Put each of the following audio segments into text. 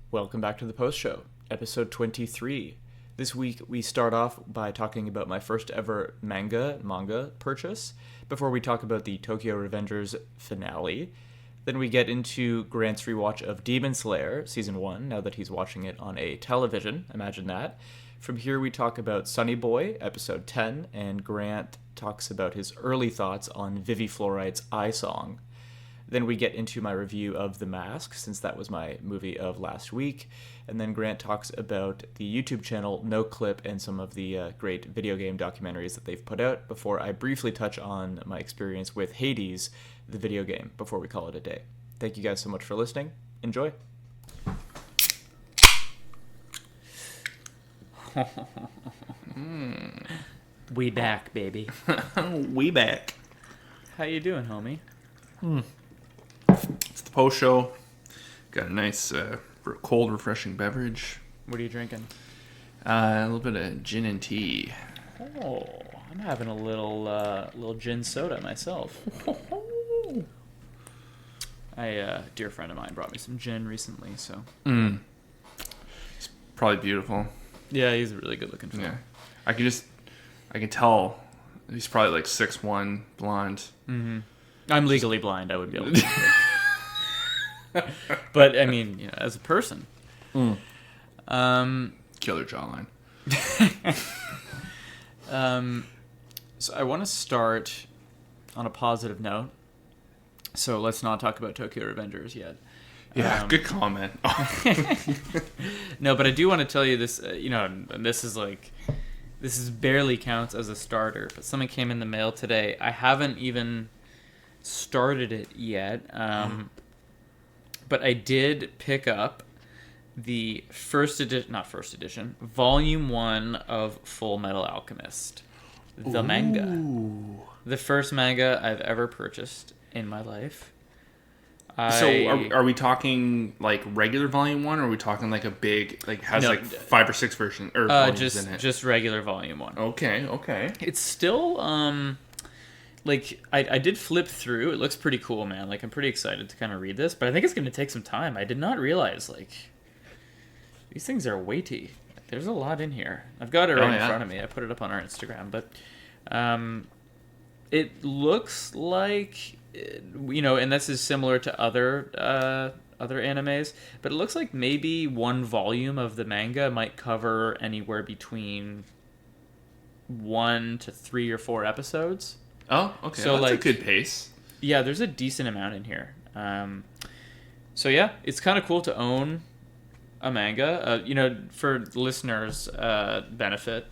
Welcome back to the post show, episode 23. This week we start off by talking about my first ever manga purchase, before we talk about the Tokyo Revengers finale. Then we get into Grant's rewatch of Demon Slayer, Season 1, now that he's watching it on a television, imagine that. From here we talk about Sonny Boy, episode 10, and Grant talks about his early thoughts on Vivy Fluorite's I Song. Then we get into my review of The Mask, since that was my movie of last week. And then Grant talks about the YouTube channel No Clip and some of the great video game documentaries that they've put out, before I briefly touch on my experience with Hades, the video game, before we call it a day. Thank you guys so much for listening. Enjoy. We back, baby. We back. How you doing, homie? It's the post show. Got a nice, cold, refreshing beverage. What are you drinking? A little bit of gin and tea. Oh, I'm having a little gin soda myself. A dear friend of mine brought me some gin recently, so. It's probably beautiful. Yeah, he's a really good looking fella. Yeah. I can tell he's probably like 6'1", blonde. Mm-hmm. I'm legally blind, I would be able to. But, I mean, you know, as a person. Killer jawline. So I want to start on a positive note. So let's not talk about Tokyo Revengers yet. Yeah, good comment. No, but I do want to tell you this, and this is barely counts as a starter, but something came in the mail today. I haven't even started it yet, but I did pick up the Volume 1 of Full Metal Alchemist, the manga. The first manga I've ever purchased in my life. So are we talking like regular volume 1, or are we talking like a big, like has No, like 5 or 6 versions or volumes in it? Just regular volume 1. Okay. It's still like I did flip through. It looks pretty cool, man. Like I'm pretty excited to kind of read this, but I think it's going to take some time. I did not realize like these things are weighty. There's a lot in here. I've got it right in front of me. I put it up on our Instagram, but it looks like, and this is similar to other animes, but it looks like maybe one volume of the manga might cover anywhere between 1 to 3 or 4 episodes. Oh, okay. So that's like a good pace. Yeah, there's a decent amount in here. So yeah, it's kind of cool to own a manga. For listeners' benefit,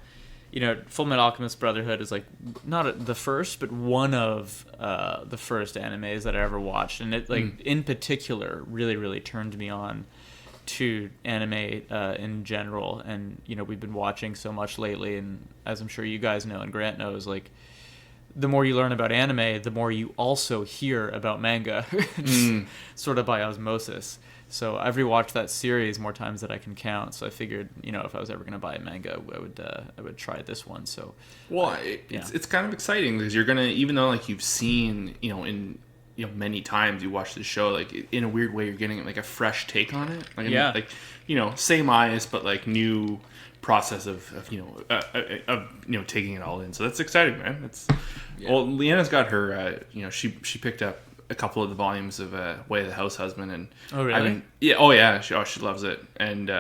Full Metal Alchemist Brotherhood is like not the first, but one of the first animes that I ever watched, and it in particular really, really turned me on to anime in general. And we've been watching so much lately, and as I'm sure you guys know and Grant knows, like the more you learn about anime, the more you also hear about manga, sort of by osmosis. So I've rewatched that series more times than I can count. So I figured, if I was ever going to buy a manga, I would try this one. So, it's kind of exciting because you're gonna, even though like you've seen, many times you watch the show, like in a weird way, you're getting like a fresh take on it. Like, same eyes, but like new process of taking it all in. So that's exciting, man. Well, Leanna's got her, she picked up a couple of the volumes of Way of the House Husband, and oh really? She loves it, and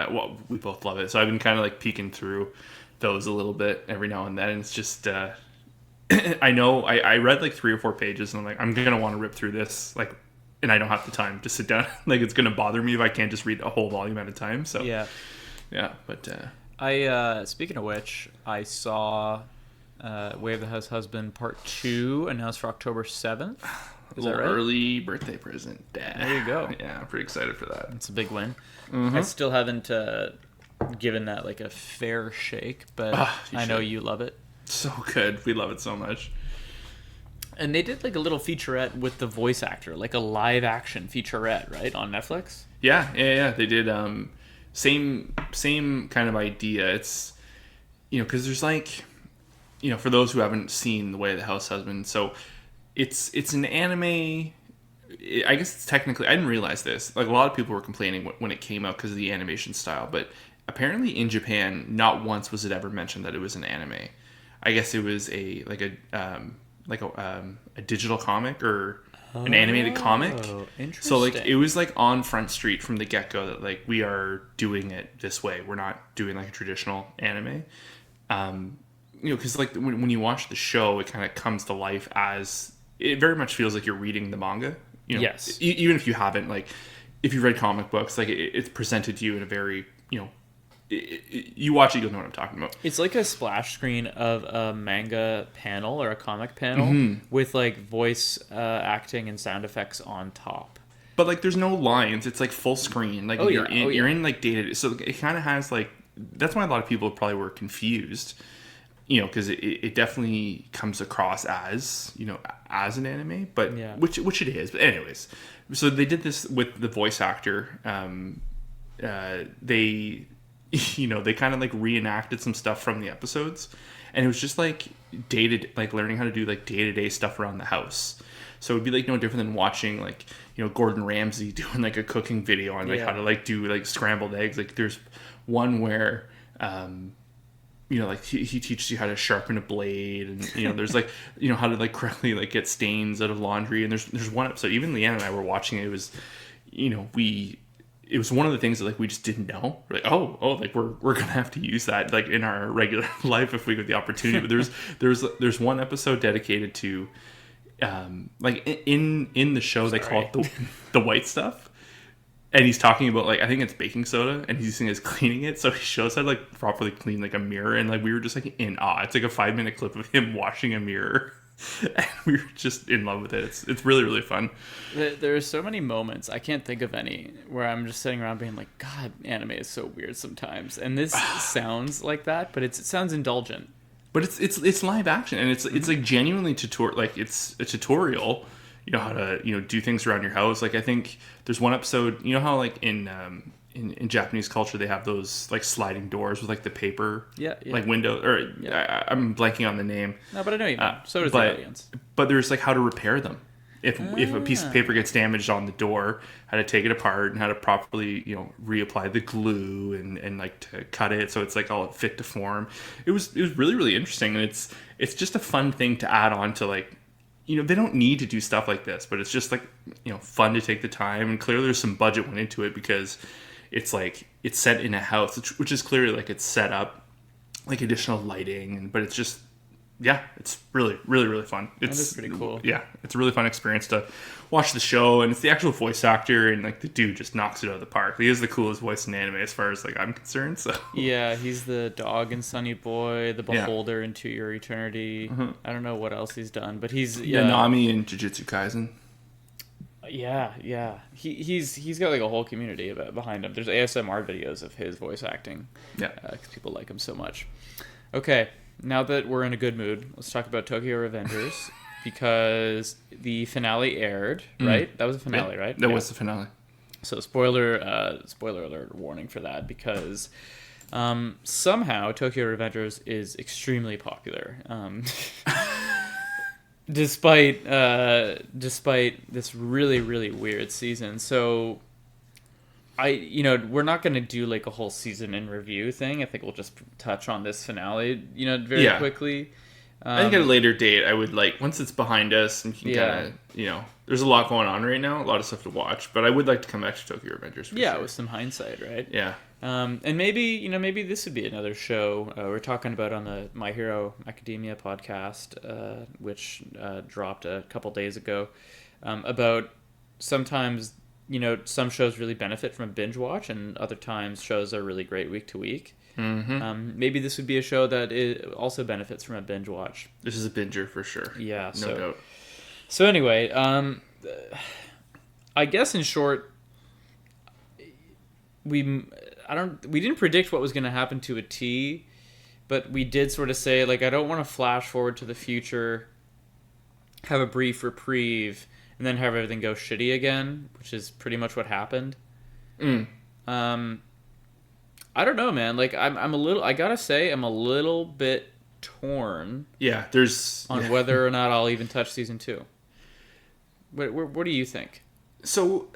we both love it. So I've been kind of like peeking through those a little bit every now and then, and it's just I know I read like 3 or 4 pages, and I'm like, I'm gonna want to rip through this, like, and I don't have the time to sit down. Like, it's gonna bother me if I can't just read a whole volume at a time. So but I speaking of which, I saw Way of the House Husband Part 2 announced for October 7th. Is that right? Early birthday present. There you go. Yeah, I'm pretty excited for that. It's a big win. Mm-hmm. I still haven't given that like a fair shake, but I know you love it. So good. We love it so much. And they did like a little featurette with the voice actor, like a live action featurette, right, on Netflix? Yeah. They did same kind of idea. It's because there's like for those who haven't seen The Way of the House Husband, so it's an anime I guess it's technically, I didn't realize this. Like, a lot of people were complaining when it came out because of the animation style, but apparently in Japan, not once was it ever mentioned that it was an anime. I guess it was a digital comic or an animated comic. Interesting. So like it was like on Front Street from the get-go that like we are doing it this way. We're not doing like a traditional anime. Because like when you watch the show, it kind of comes to life as it very much feels like you're reading the manga. Yes. Even if you haven't, like if you read comic books, like it's presented to you in a very you watch it, you'll know what I'm talking about. It's like a splash screen of a manga panel or a comic panel with like voice acting and sound effects on top. But like, there's no lines. It's like full screen. Like you're in like data. So it kind of has like, that's why a lot of people probably were confused. Because it definitely comes across as as an anime, but which it is. But anyways, so they did this with the voice actor. They kind of like reenacted some stuff from the episodes, and it was just like learning how to do like day-to-day stuff around the house. So it'd be like no different than watching like Gordon Ramsay doing like a cooking video on like how to like do like scrambled eggs. Like there's one where like he teaches you how to sharpen a blade, and there's like how to like correctly like get stains out of laundry. And there's one episode, even Leanne and I were watching it, it was it was one of the things that like we just didn't know. We're like, like we're gonna have to use that like in our regular life if we get the opportunity. But there's one episode dedicated to like in the show they call it the white stuff, and he's talking about like I think it's baking soda, and he's using it as cleaning it. So he shows how to like properly clean like a mirror, and like we were just like in awe. It's like a 5-minute clip of him washing a mirror. And we were just in love with it. It's really, really fun. There are so many moments, I can't think of any, where I'm just sitting around being like, God, anime is so weird sometimes. And this sounds like that, but it sounds indulgent. But it's live action, and it's like genuinely like it's a tutorial. How to do things around your house. Like I think there's one episode. How like in Japanese culture they have those like sliding doors with like the paper like window or I'm blanking on the name. No, but I know you mean. So does the audience. But there's like how to repair them. If a piece of paper gets damaged on the door, how to take it apart and how to properly reapply the glue and like to cut it so it's like all fit to form. It was really, really interesting, and it's just a fun thing to add on to like they don't need to do stuff like this, but it's just like fun to take the time, and clearly there's some budget went into it because it's like it's set in a house, which is clearly like it's set up like additional lighting, but it's just it's really, really, really fun. It's pretty cool. Yeah, it's a really fun experience to watch the show, and it's the actual voice actor, and like the dude just knocks it out of the park. He is the coolest voice in anime as far as like I'm concerned. So yeah, he's the dog in Sonny Boy, the Beholder into Your Eternity. I don't know what else he's done, but he's Nami in Jujutsu Kaisen. Yeah. He's got like a whole community behind him. There's ASMR videos of his voice acting. Yeah, because people like him so much. Okay, now that we're in a good mood, let's talk about Tokyo Revengers because the finale aired. Right, that was the finale, right? That was the finale. So spoiler alert warning for that because somehow Tokyo Revengers is extremely popular. Despite this really, really weird season. So we're not going to do like a whole season in review thing. I think we'll just touch on this finale, very quickly. I think at a later date, I would like, once it's behind us and you can kind of, there's a lot going on right now, a lot of stuff to watch, but I would like to come back to Tokyo Revengers for sure. With some hindsight, right? Yeah. And maybe, maybe this would be another show we're talking about on the My Hero Academia podcast, which dropped a couple days ago, about sometimes, some shows really benefit from a binge watch and other times shows are really great week to week. Mm-hmm. Maybe this would be a show that also benefits from a binge watch. This is a binger for sure. Yeah. No doubt. So anyway, I guess in short, we didn't predict what was going to happen to a T, but we did sort of say, like, I don't want to flash forward to the future, have a brief reprieve, and then have everything go shitty again, which is pretty much what happened. I don't know, man. Like, I'm a little, I gotta say, I'm a little bit torn. Yeah, there's... on whether or not I'll even touch season 2. What do you think? So,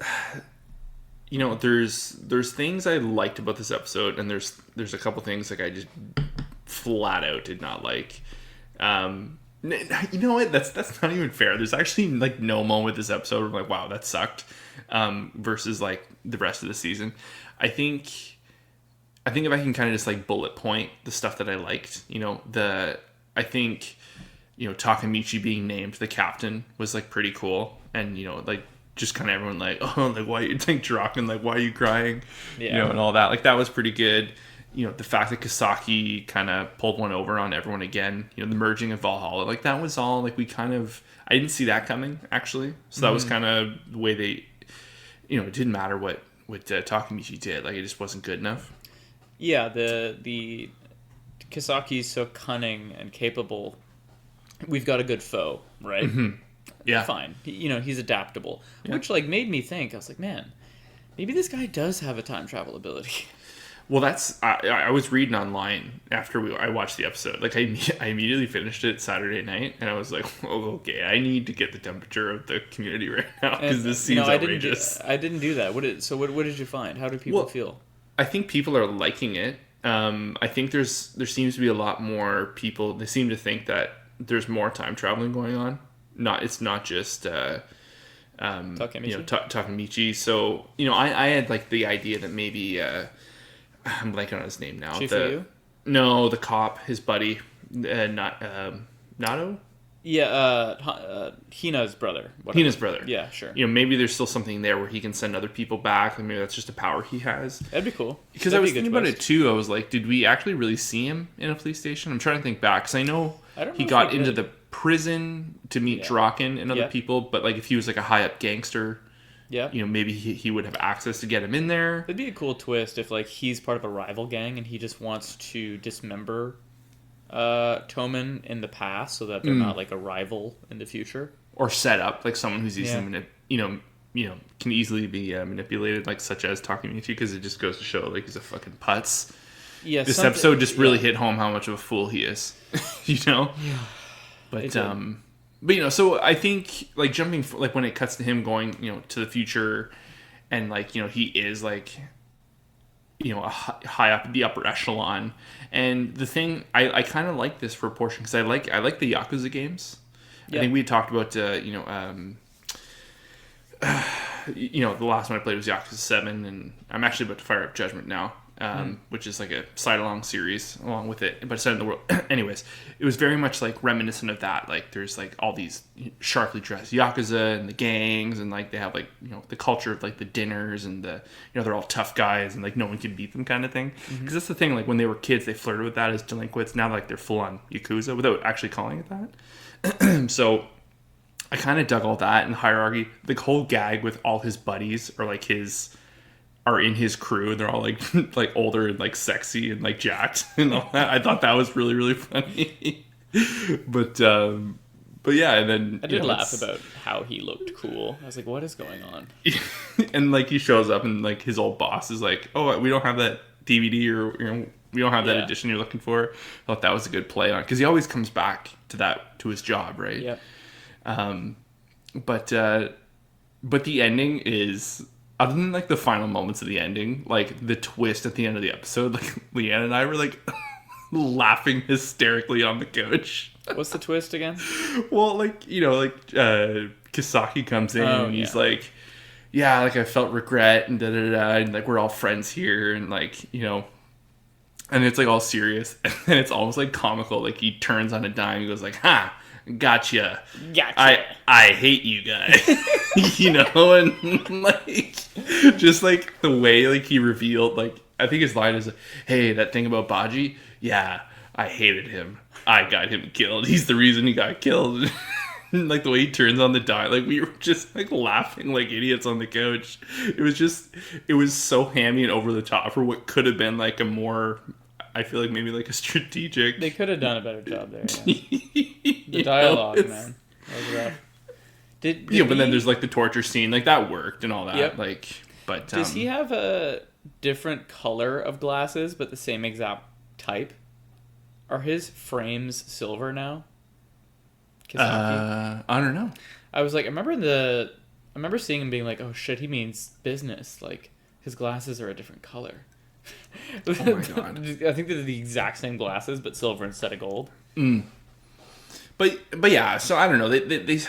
there's things I liked about this episode, and there's a couple things like I just flat out did not like. You know what? That's not even fair. There's actually like no moment this episode where I'm like, wow, that sucked. Versus like the rest of the season. I think if I can kind of just like bullet point the stuff that I liked, I think, Takemichi being named the captain was like pretty cool. And, like just kind of everyone like, oh, like why you think Draken, like why are you crying? Yeah. And all that. Like that was pretty good. The fact that Kisaki kind of pulled one over on everyone again, the merging of Valhalla, like that was all like I didn't see that coming actually. So that was kind of the way they, it didn't matter what Takemichi did. Like it just wasn't good enough. Yeah. The Kisaki's so cunning and capable. We've got a good foe, right? Mm-hmm. Yeah. Fine. He's adaptable, yeah. Which like made me think, I was like, man, maybe this guy does have a time travel ability. Well, I was reading online after I watched the episode. Like I immediately finished it Saturday night, and I was like, oh, okay, I need to get the temperature of the community right now because this seems outrageous. I didn't do that. What did you find? How do people feel? I think people are liking it. I think there seems to be a lot more people. They seem to think that there's more time traveling going on. It's not just Takemichi. Takemichi. So I had like the idea that maybe. I'm blanking on his name now. The cop, his buddy, Nato? Yeah, Hina's brother. Whatever. Hina's brother. Yeah, sure. Maybe there's still something there where he can send other people back, and maybe that's just a power he has. That'd be cool. Because I was thinking about it too. I was like, did we actually really see him in a police station? I'm trying to think back, because I know he got into the prison to meet Draken and other people, but like if he was like a high up gangster... Yeah. Maybe he would have access to get him in there. It'd be a cool twist if like he's part of a rival gang and he just wants to dismember Toman in the past so that they're not like a rival in the future. Or set up like someone who's easily can easily be manipulated, like such as Takemichi, because it just goes to show like he's a fucking putz. Yeah. This episode just really hit home how much of a fool he is. Yeah. But But so I think like jumping like when it cuts to him going to the future, and like he is like a high up in the upper echelon, and the thing I kind of like this for a portion because I like the Yakuza games. I think we had talked about the last one I played was Yakuza 7, and I'm actually about to fire up Judgment now. Which is like a side-along series along with it, but it's set in the world. Anyways, it was very much like reminiscent of that. Like there's like all these sharply dressed Yakuza and the gangs, and like they have like the culture of like the dinners and the they're all tough guys and like no one can beat them kind of thing. Because that's the thing. Like when they were kids, they flirted with that as delinquents. Now like they're full-on Yakuza without actually calling it that. So I kind of dug all that and hierarchy. The whole gag with all his buddies are in his crew, and they're all like older and like sexy and like jacked and all that. I thought that was really, really funny. but yeah, and then I did laugh about how he looked cool. I was like, what is going on? And like he shows up and like his old boss is like, oh, we don't have that DVD or we don't have that edition you're looking for. I thought that was a good play on, because he always comes back to his job, right? Yeah. But the ending is, other than like the final moments of the ending, like the twist at the end of the episode, like Leanne and I were like laughing hysterically on the couch. What's the twist again? Well, like Kisaki comes in and he's like, yeah, like I felt regret and and like we're all friends here, and like and it's like all serious, and then it's almost like comical. Like he turns on a dime, he goes like, "Ha, gotcha. I hate you guys." And like just like the way like he revealed, like I think his line is like, "Hey, that thing about Baji, yeah, I hated him. I got him killed. He's the reason he got killed." Like the way he turns on the dime, like we were just like laughing like idiots on the couch. It was so hammy and over the top for what could have been like a more, I feel like maybe like a strategic. They could have done a better job there. Yeah. The dialogue, man, that was rough. But then there's like the torture scene, like that worked and all that. Yep. Like, but does he have a different color of glasses, but the same exact type? Are his frames silver now? I don't know. I was like, I remember in the remember seeing him being like, oh shit, he means business. Like, his glasses are a different color. Oh my god. I think they're the exact same glasses, but silver instead of gold. But yeah, so I don't know. They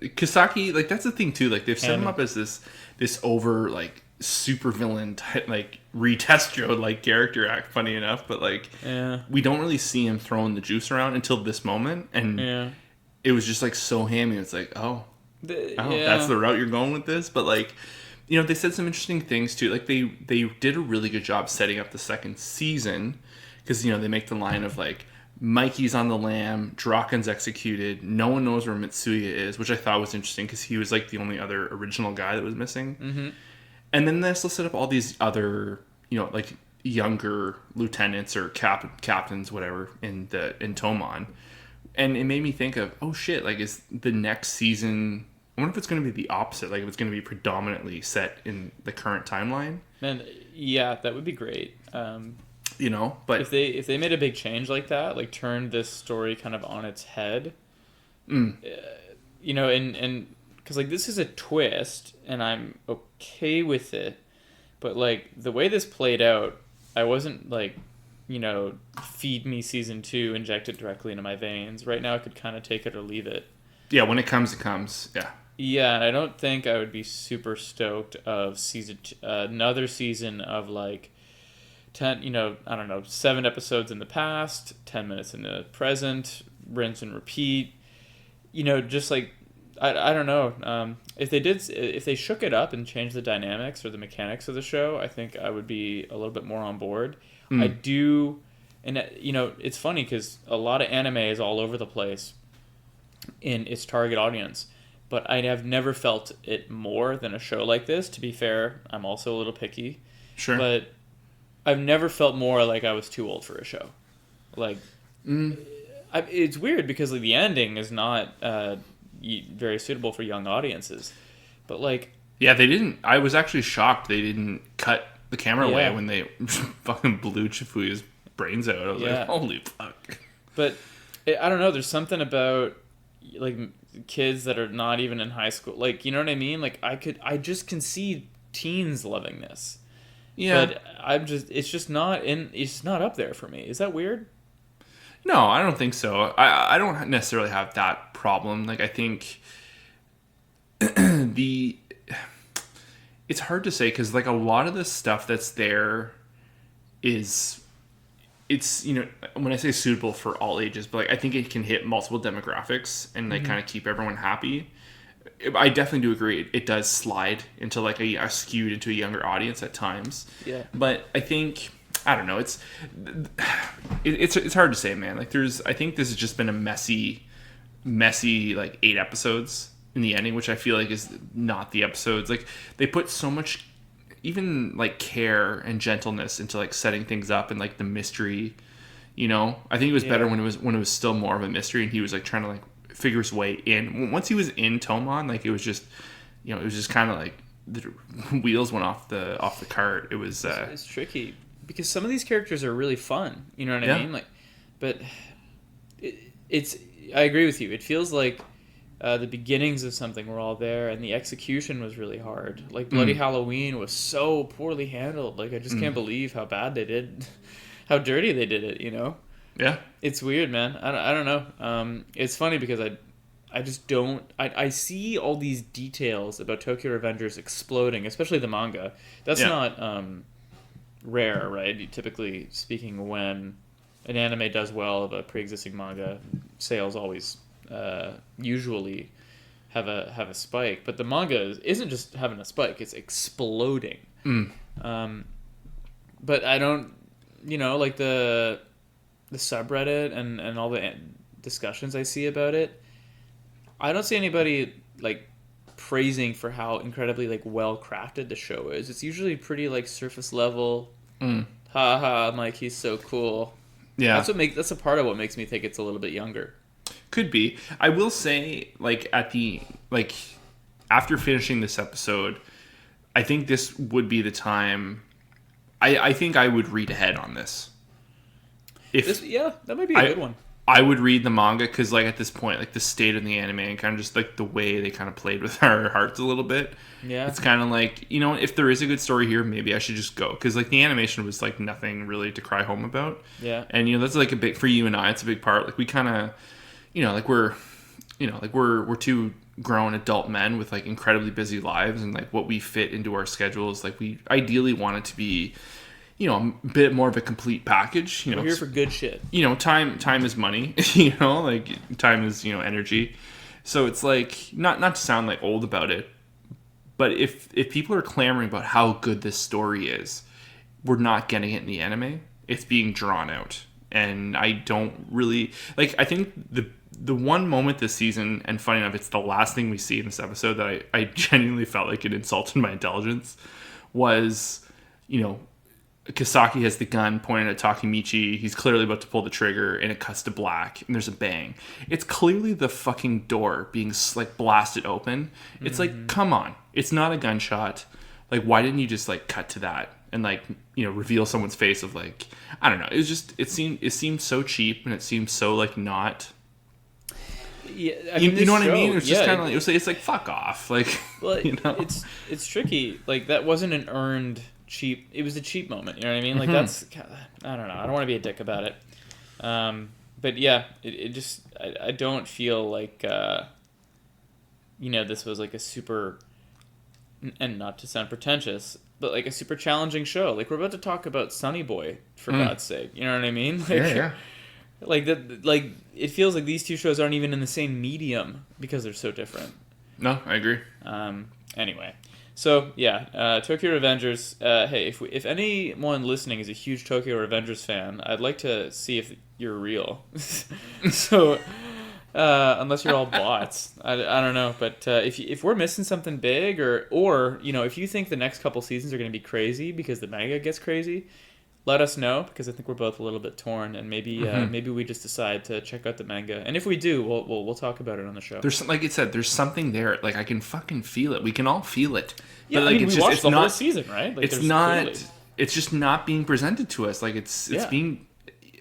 Kisaki, like, that's the thing too. Like, they've set him up as this over, like, super villain type, like, retestro like character act, funny enough, but like, we don't really see him throwing the juice around until this moment, and it was just like so hammy. It's like, that's the route you're going with this. But like, you know, they said some interesting things too. Like, they did a really good job setting up the second season, because, you know, they make the line of like, Mikey's on the lam, Draken's executed, no one knows where Mitsuya is, which I thought was interesting because he was like the only other original guy that was missing. And then they also set up all these other, you know, like, younger lieutenants or captains, whatever, in Tomon. And it made me think of, oh shit, like, is the next season, I wonder if it's going to be the opposite, like if it's going to be predominantly set in the current timeline. Man, yeah, that would be great. You know, but if they made a big change like that, like turned this story kind of on its head, you know, and because like this is a twist, and I'm okay with it, but like the way this played out, I wasn't like, you know, feed me season 2, inject it directly into my veins. Right now, I could kind of take it or leave it. Yeah, when it comes, it comes. Yeah. Yeah, and I don't think I would be super stoked of another season of like 10, you know, I don't know, 7 episodes in the past, 10 minutes in the present, rinse and repeat. You know, just like, I don't know. If they shook it up and changed the dynamics or the mechanics of the show, I think I would be a little bit more on board. I do, and you know, it's funny because a lot of anime is all over the place in its target audience, but I have never felt it more than a show like this. To be fair, I'm also a little picky. Sure. But I've never felt more like I was too old for a show. Like, it's weird because like the ending is not very suitable for young audiences, but like, yeah, they didn't. I was actually shocked they didn't cut the camera away when they fucking blew Chifuya's brains out. I was like, holy fuck. But I don't know. There's something about like kids that are not even in high school. Like, you know what I mean? Like, I just can see teens loving this. Yeah, but it's not up there for me. Is that weird? No, I don't think so. I don't necessarily have that problem. Like, I think it's hard to say because like a lot of the stuff that's there it's, you know, when I say suitable for all ages, but like I think it can hit multiple demographics and like kind of keep everyone happy. I definitely do agree. It does slide into like a skewed into a younger audience at times. Yeah. But I think, I don't know. It's hard to say, man. Like I think this has just been a messy like 8 episodes in the ending, which I feel like is not the episodes. Like they put so much, even like care and gentleness into like setting things up and like the mystery. You know, I think it was better when it was still more of a mystery and he was like trying to like figure his way in. Once he was in Tomon, like it was just, you know, it was just kind of like the wheels went off the cart. It was it's tricky because some of these characters are really fun, you know what I mean? Like, but it's I agree with you. It feels like the beginnings of something were all there, and the execution was really hard. Like Bloody Halloween was so poorly handled. Like I just can't believe how bad they did, how dirty they did it. You know? Yeah. It's weird, man. I don't know. It's funny because I just don't. I see all these details about Tokyo Avengers exploding, especially the manga. That's not rare, right? Typically speaking, when an anime does well of a pre-existing manga, sales always usually have a spike. But the manga isn't just having a spike; it's exploding. But I don't, you know, like the subreddit and all the discussions I see about it, I don't see anybody like praising for how incredibly like well crafted the show is. It's usually pretty like surface level. Ha, Mike, he's so cool. Yeah, that's a part of what makes me think it's a little bit younger. Could be. I will say, like after finishing this episode, I think this would be the time. I think I would read ahead on this. That might be a good one. I would read the manga because, like, at this point, like, the state of the anime and kind of just, like, the way they kind of played with our hearts a little bit. Yeah. It's kind of like, you know, if there is a good story here, maybe I should just go. Because, like, the animation was, like, nothing really to cry home about. Yeah. And, you know, that's, like, a big, for you and I, it's a big part. Like, we kind of, you know, like, we're two grown adult men with, like, incredibly busy lives. And, like, what we fit into our schedules, like, we ideally want it to be, you know, a bit more of a complete package. You know, we're here for good shit. You know, time is money. You know, like, time is, you know, energy. So it's like, not to sound like old about it, but if people are clamoring about how good this story is, we're not getting it in the anime. It's being drawn out, and I don't really like. I think the one moment this season, and funny enough, it's the last thing we see in this episode that I genuinely felt like it insulted my intelligence, was, you know, Kisaki has the gun pointed at Takemichi. He's clearly about to pull the trigger, and it cuts to black, and there's a bang. It's clearly the fucking door being, like, blasted open. It's like, come on. It's not a gunshot. Like, why didn't you just, like, cut to that and, like, you know, reveal someone's face of, like, I don't know. It was just, it seemed so cheap, and it seemed so, like, not. Yeah, I mean, you know what I mean? It's just kind of like, it's like, fuck off. Like, well, you know? It's tricky. Like, that wasn't an earned cheap. It was a cheap moment. You know what I mean? Like, that's, I don't know. I don't want to be a dick about it. But yeah, it just, I don't feel like, you know, this was like a super, and not to sound pretentious, but like a super challenging show. Like, we're about to talk about Sonny Boy, for God's sake. You know what I mean? Like, yeah. Like that, like it feels like these two shows aren't even in the same medium because they're so different. No, I agree. Anyway, so yeah, Tokyo Revengers. Hey, if anyone listening is a huge Tokyo Revengers fan, I'd like to see if you're real. So, unless you're all bots, I don't know. But if we're missing something big, or you know, if you think the next couple seasons are going to be crazy because the manga gets crazy, let us know, because I think we're both a little bit torn, and maybe maybe we just decide to check out the manga. And if we do, we'll talk about it on the show. There's, like you said, there's something there. Like, I can fucking feel it. We can all feel it. Yeah, but, like, I mean, it's we just, watched it's the not, whole season, right? Like, it's not. Clearly. It's just not being presented to us. Like, it's being.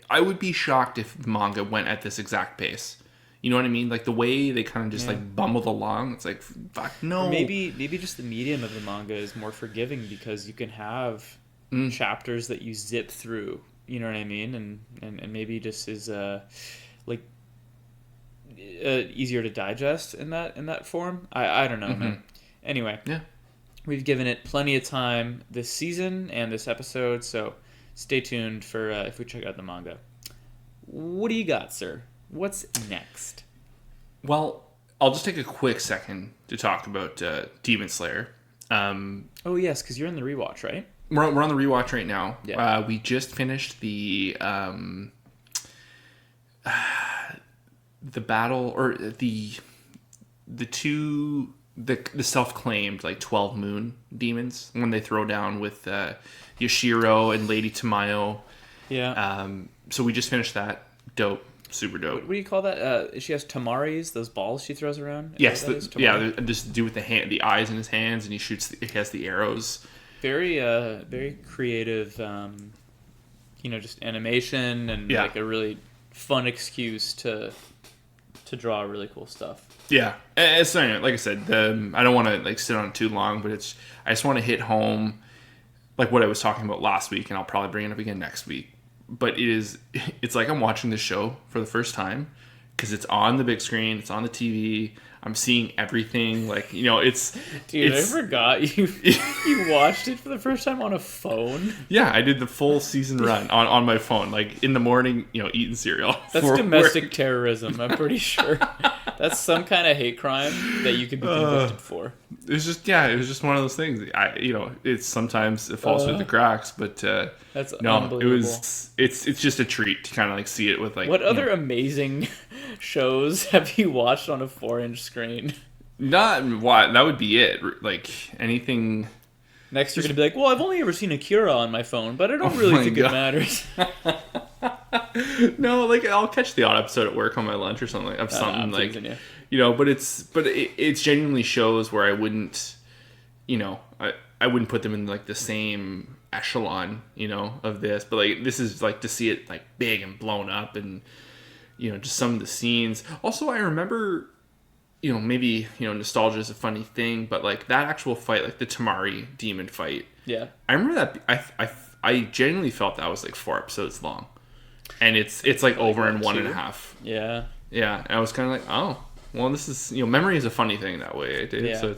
I would be shocked if the manga went at this exact pace. You know what I mean? Like, the way they kind of just like bumbled along. It's like, fuck no. Or maybe just the medium of the manga is more forgiving because you can have chapters that you zip through. You know what I mean? And maybe just is like easier to digest in that form. I don't know, man. Anyway, we've given it plenty of time this season and this episode, so stay tuned for if we check out the manga. What do you got, sir? What's next? Well, I'll just take a quick second to talk about Demon Slayer. Oh yes, because you're in the rewatch, right? We're on the rewatch right now. Yeah. We just finished the battle, or the self-claimed like 12 moon demons when they throw down with Yoshiro and Lady Tamayo. Yeah. So we just finished that. Dope. Super dope. What do you call that? She has tamaris, those balls she throws around. Yes. Just do with the eyes in his hands, and he has the arrows. Very, very creative, you know, just animation and like a really fun excuse to draw really cool stuff. Yeah, it's like I said, I don't want to like sit on it too long, but I just want to hit home like what I was talking about last week, and I'll probably bring it up again next week. But it's like I'm watching this show for the first time because it's on the big screen, it's on the TV. I'm seeing everything, like, you know, it's... Dude, I forgot you watched it for the first time on a phone. Yeah, I did the full season run on my phone, like, in the morning, you know, eating cereal. That's domestic terrorism, I'm pretty sure. That's some kind of hate crime that you could be convicted for. It was just one of those things. Sometimes it falls through the cracks, but that's no, unbelievable. It's just a treat to kind of like see it with like. What other amazing shows have you watched on a 4-inch screen? That would be it. Like anything. Next, you're gonna be like, "Well, I've only ever seen Akira on my phone, but I don't really think it matters." No, like I'll catch the odd episode at work on my lunch or something of something like, you know. But it's genuinely shows where I wouldn't, you know, I wouldn't put them in like the same echelon, you know, of this. But like this is like to see it like big and blown up and, just some of the scenes. Also, I remember, maybe, nostalgia is a funny thing, but like that actual fight, like the Tamari demon fight. Yeah. I remember that I genuinely felt that was like 4 episodes long. And it's like over in 1.5. Yeah. Yeah. And I was kind of like, oh, well, this is, memory is a funny thing that way. Yeah. So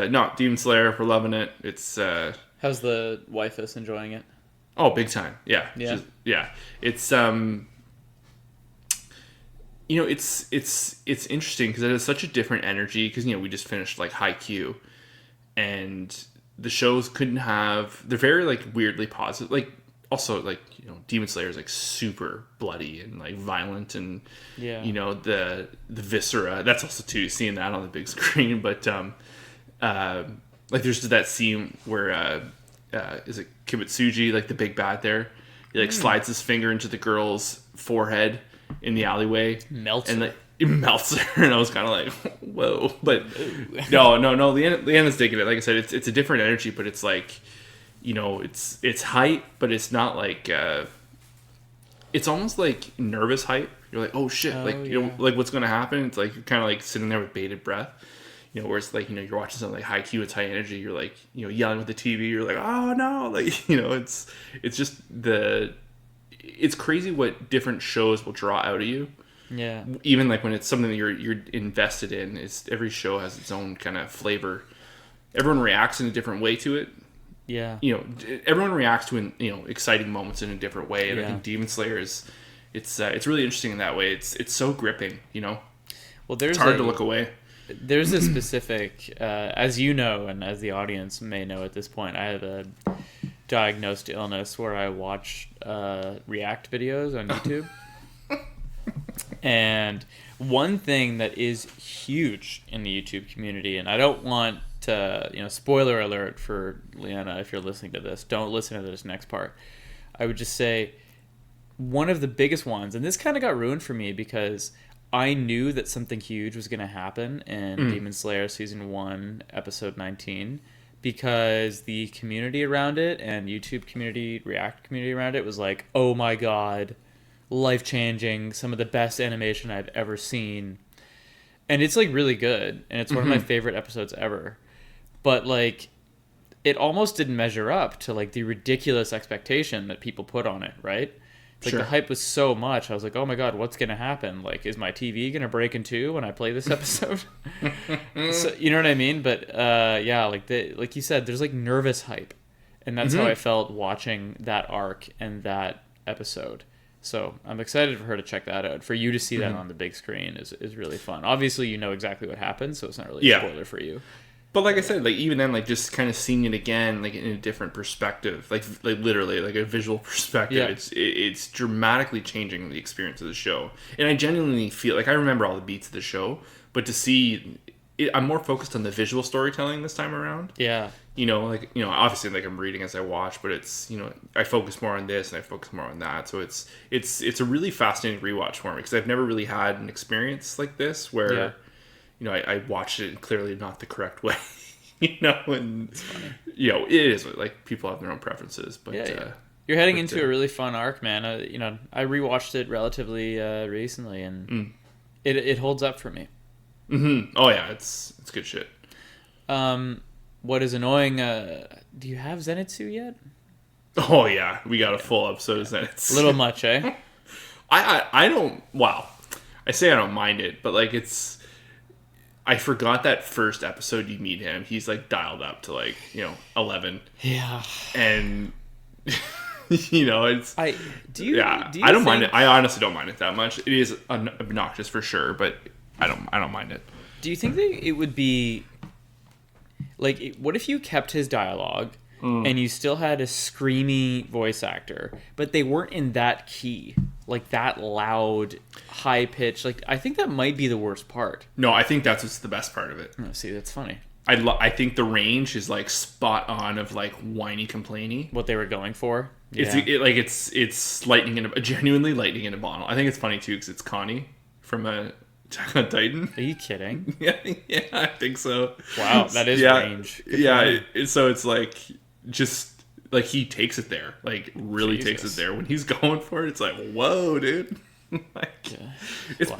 no, Demon Slayer, we're loving it. It's, how's the wifus enjoying it? oh, big time. Yeah. Yeah. It's, it's interesting because it has such a different energy because, we just finished like Haikyuu, and the shows they're very like weirdly positive. Like also like, Demon Slayer is like super bloody and like violent, and the viscera, that's also too, seeing that on the big screen. But like there's that scene where is it Kibutsuji, like the big bad there, he like slides his finger into the girl's forehead in the alleyway, melts and her. like it melts her, and I was kind of like, whoa. But no, Leanna's digging it. Like I said, it's a different energy, but it's like, it's hype, but it's not like it's almost like nervous hype. You're like, oh shit, like what's gonna happen? It's like you're kind of like sitting there with bated breath. Whereas like, you're watching something like Haikyuu, it's high energy. You're like, yelling with the TV. You're like, oh no, like, it's just it's crazy what different shows will draw out of you. Yeah. Even like when it's something that you're invested in, every show has its own kind of flavor. Everyone reacts in a different way to it. Yeah. Everyone reacts to exciting moments in a different way, and I Yeah. think Demon Slayer it's really interesting in that way. It's so gripping. Well, it's hard to look away. There's a specific, as you know, and as the audience may know at this point, I have a diagnosed illness where I watch react videos on YouTube. And one thing that is huge in the YouTube community, and I don't want to, spoiler alert for Leanna, if you're listening to this, don't listen to this next part. I would just say one of the biggest ones, and this kind of got ruined for me because I knew that something huge was going to happen in Demon Slayer Season 1, Episode 19, because the community around it and YouTube community, React community around it was like, oh my god, life-changing, some of the best animation I've ever seen. And it's like really good, and it's one of my favorite episodes ever. But like, it almost didn't measure up to like the ridiculous expectation that people put on it, right? Like the hype was so much. I was like, oh my god, what's gonna happen? Like, is my TV gonna break in two when I play this episode? So, you know what I mean? But yeah, like you said, there's like nervous hype, and that's how I felt watching that arc and that episode. So I'm excited for her to check that out. For you to see that on the big screen is really fun. Obviously, you know exactly what happens, so it's not really a spoiler for you. But like I said, like even then, like just kind of seeing it again, like in a different perspective, like literally, like a visual perspective, it's dramatically changing the experience of the show. And I genuinely feel like I remember all the beats of the show, but to see it, I'm more focused on the visual storytelling this time around. Yeah. Obviously, like I'm reading as I watch, but it's I focus more on this and I focus more on that. So it's a really fascinating rewatch for me because I've never really had an experience like this where. I watched it clearly not the correct way, and it's funny. It is like people have their own preferences, but you're heading into a really fun arc, man. I rewatched it relatively recently, and it holds up for me. Oh yeah, it's good shit. What is annoying? Do you have Zenitsu yet? Oh yeah, we got a full episode of Zenitsu. A little much, eh? I don't. Wow, I say I don't mind it, but like it's. I forgot that first episode you meet him. He's like dialed up to like 11. Yeah. And it's. I don't mind it. I honestly don't mind it that much. It is obnoxious for sure, but I don't mind it. Do you think that it would be like, what if you kept his dialogue and you still had a screamy voice actor, but they weren't in that key, like that loud, high pitch? Like, I think that might be the worst part. No, I think that's what's the best part of it. Oh, see, that's funny. I think the range is like spot on of like whiny complainy. What they were going for. Yeah. It's lightning in genuinely lightning in a bottle. I think it's funny too because it's Connie from Attack on Titan. Are you kidding? yeah, I think so. Wow, that is range. Good so it's like just like he takes it there, like really takes it there when he's going for it. It's like, whoa, dude.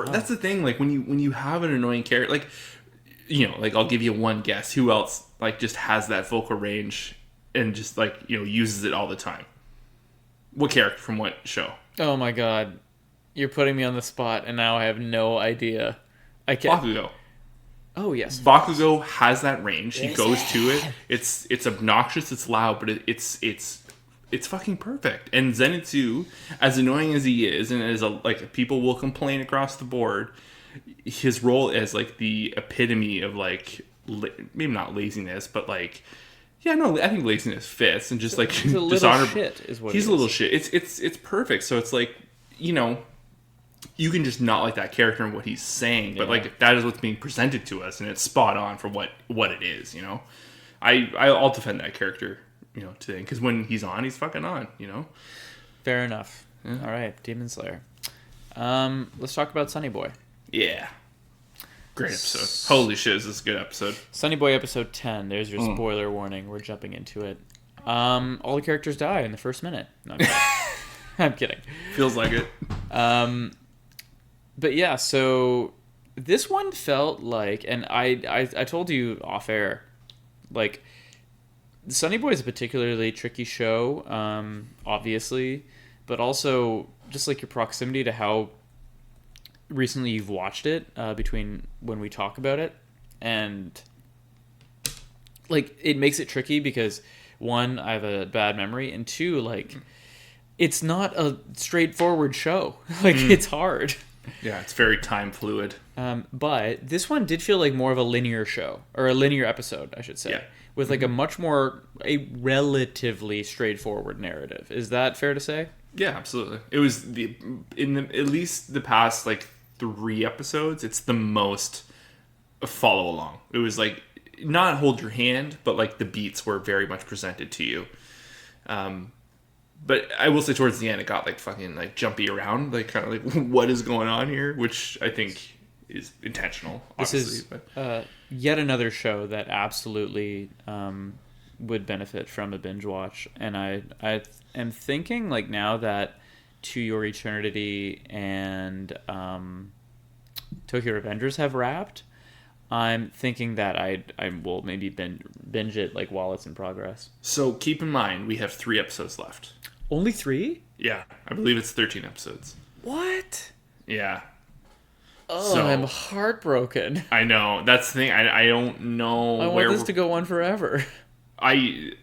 That's the thing. Like when you have an annoying character, like like I'll give you one guess. Who else like just has that vocal range and just like uses it all the time? What character from what show? Oh my god, you're putting me on the spot, and now I have no idea. I can't. Bakugo. Oh yes, Bakugo has that range. He goes to it. It's obnoxious. It's loud, but it's fucking perfect. And Zenitsu, as annoying as he is, and as like people will complain across the board, his role as like the epitome of like maybe not laziness, but like I think laziness fits, and just like he's a little shit is what he's a little shit. It's perfect. So it's like you can just not like that character and what he's saying, but like that is what's being presented to us, and it's spot on for what it is. I'll defend that character. Today, because when he's on, he's fucking on. Fair enough. Yeah. All right, Demon Slayer. Let's talk about Sonny Boy. Yeah, great episode. Holy shit, is this a good episode? Sonny Boy episode 10. There's your spoiler warning. We're jumping into it. All the characters die in the first minute. No, I'm kidding. I'm kidding. Feels like it. But yeah, so this one felt like, and I told you off air, like. Sonny Boy is a particularly tricky show, obviously, but also just like your proximity to how recently you've watched it between when we talk about it, and like it makes it tricky because one, I have a bad memory, and two, like it's not a straightforward show. Like it's hard. Yeah, it's very time fluid. But this one did feel like more of a linear show, or a linear episode, I should say. Yeah. With like a relatively straightforward narrative. Is that fair to say? Yeah, absolutely. It was at least the past like 3 episodes, it's the most follow along. It was like not hold your hand, but like the beats were very much presented to you. But I will say towards the end, it got like fucking like jumpy around, like kind of like what is going on here, which I think is intentional. This is yet another show that absolutely would benefit from a binge watch, and I am thinking like now that To Your Eternity and Tokyo Avengers have wrapped, I'm thinking that I will maybe binge it like while it's in progress. So keep in mind we have 3 episodes left. Only 3? Yeah, I believe it's 13 episodes. What? Yeah. Oh, so, I'm heartbroken. I know. That's the thing. I don't know. I want this to go on forever. I'm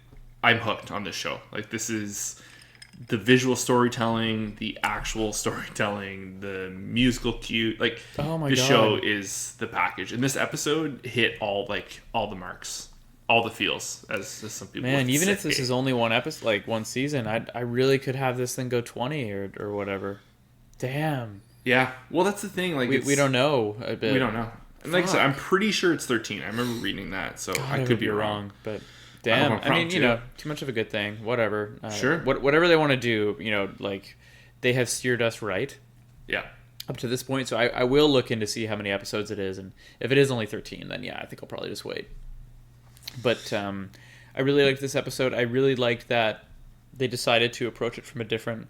hooked on this show. Like, this is the visual storytelling, the actual storytelling, the musical cue. Like, the show is the package. And this episode hit all the marks. All the feels, as some people would even say. if this is only one episode, like one season, I really could have this thing go 20 or whatever. Damn. Yeah, well, that's the thing. Like we don't know a bit. We don't know. And like I said, I'm pretty sure it's 13. I remember reading that, so I could be wrong. But damn, I mean, too much of a good thing. Whatever. Sure. Whatever they want to do, like they have steered us right. Yeah. Up to this point, so I will look in to see how many episodes it is, and if it is only 13, then yeah, I think I'll probably just wait. But I really liked this episode. I really liked that they decided to approach it from a different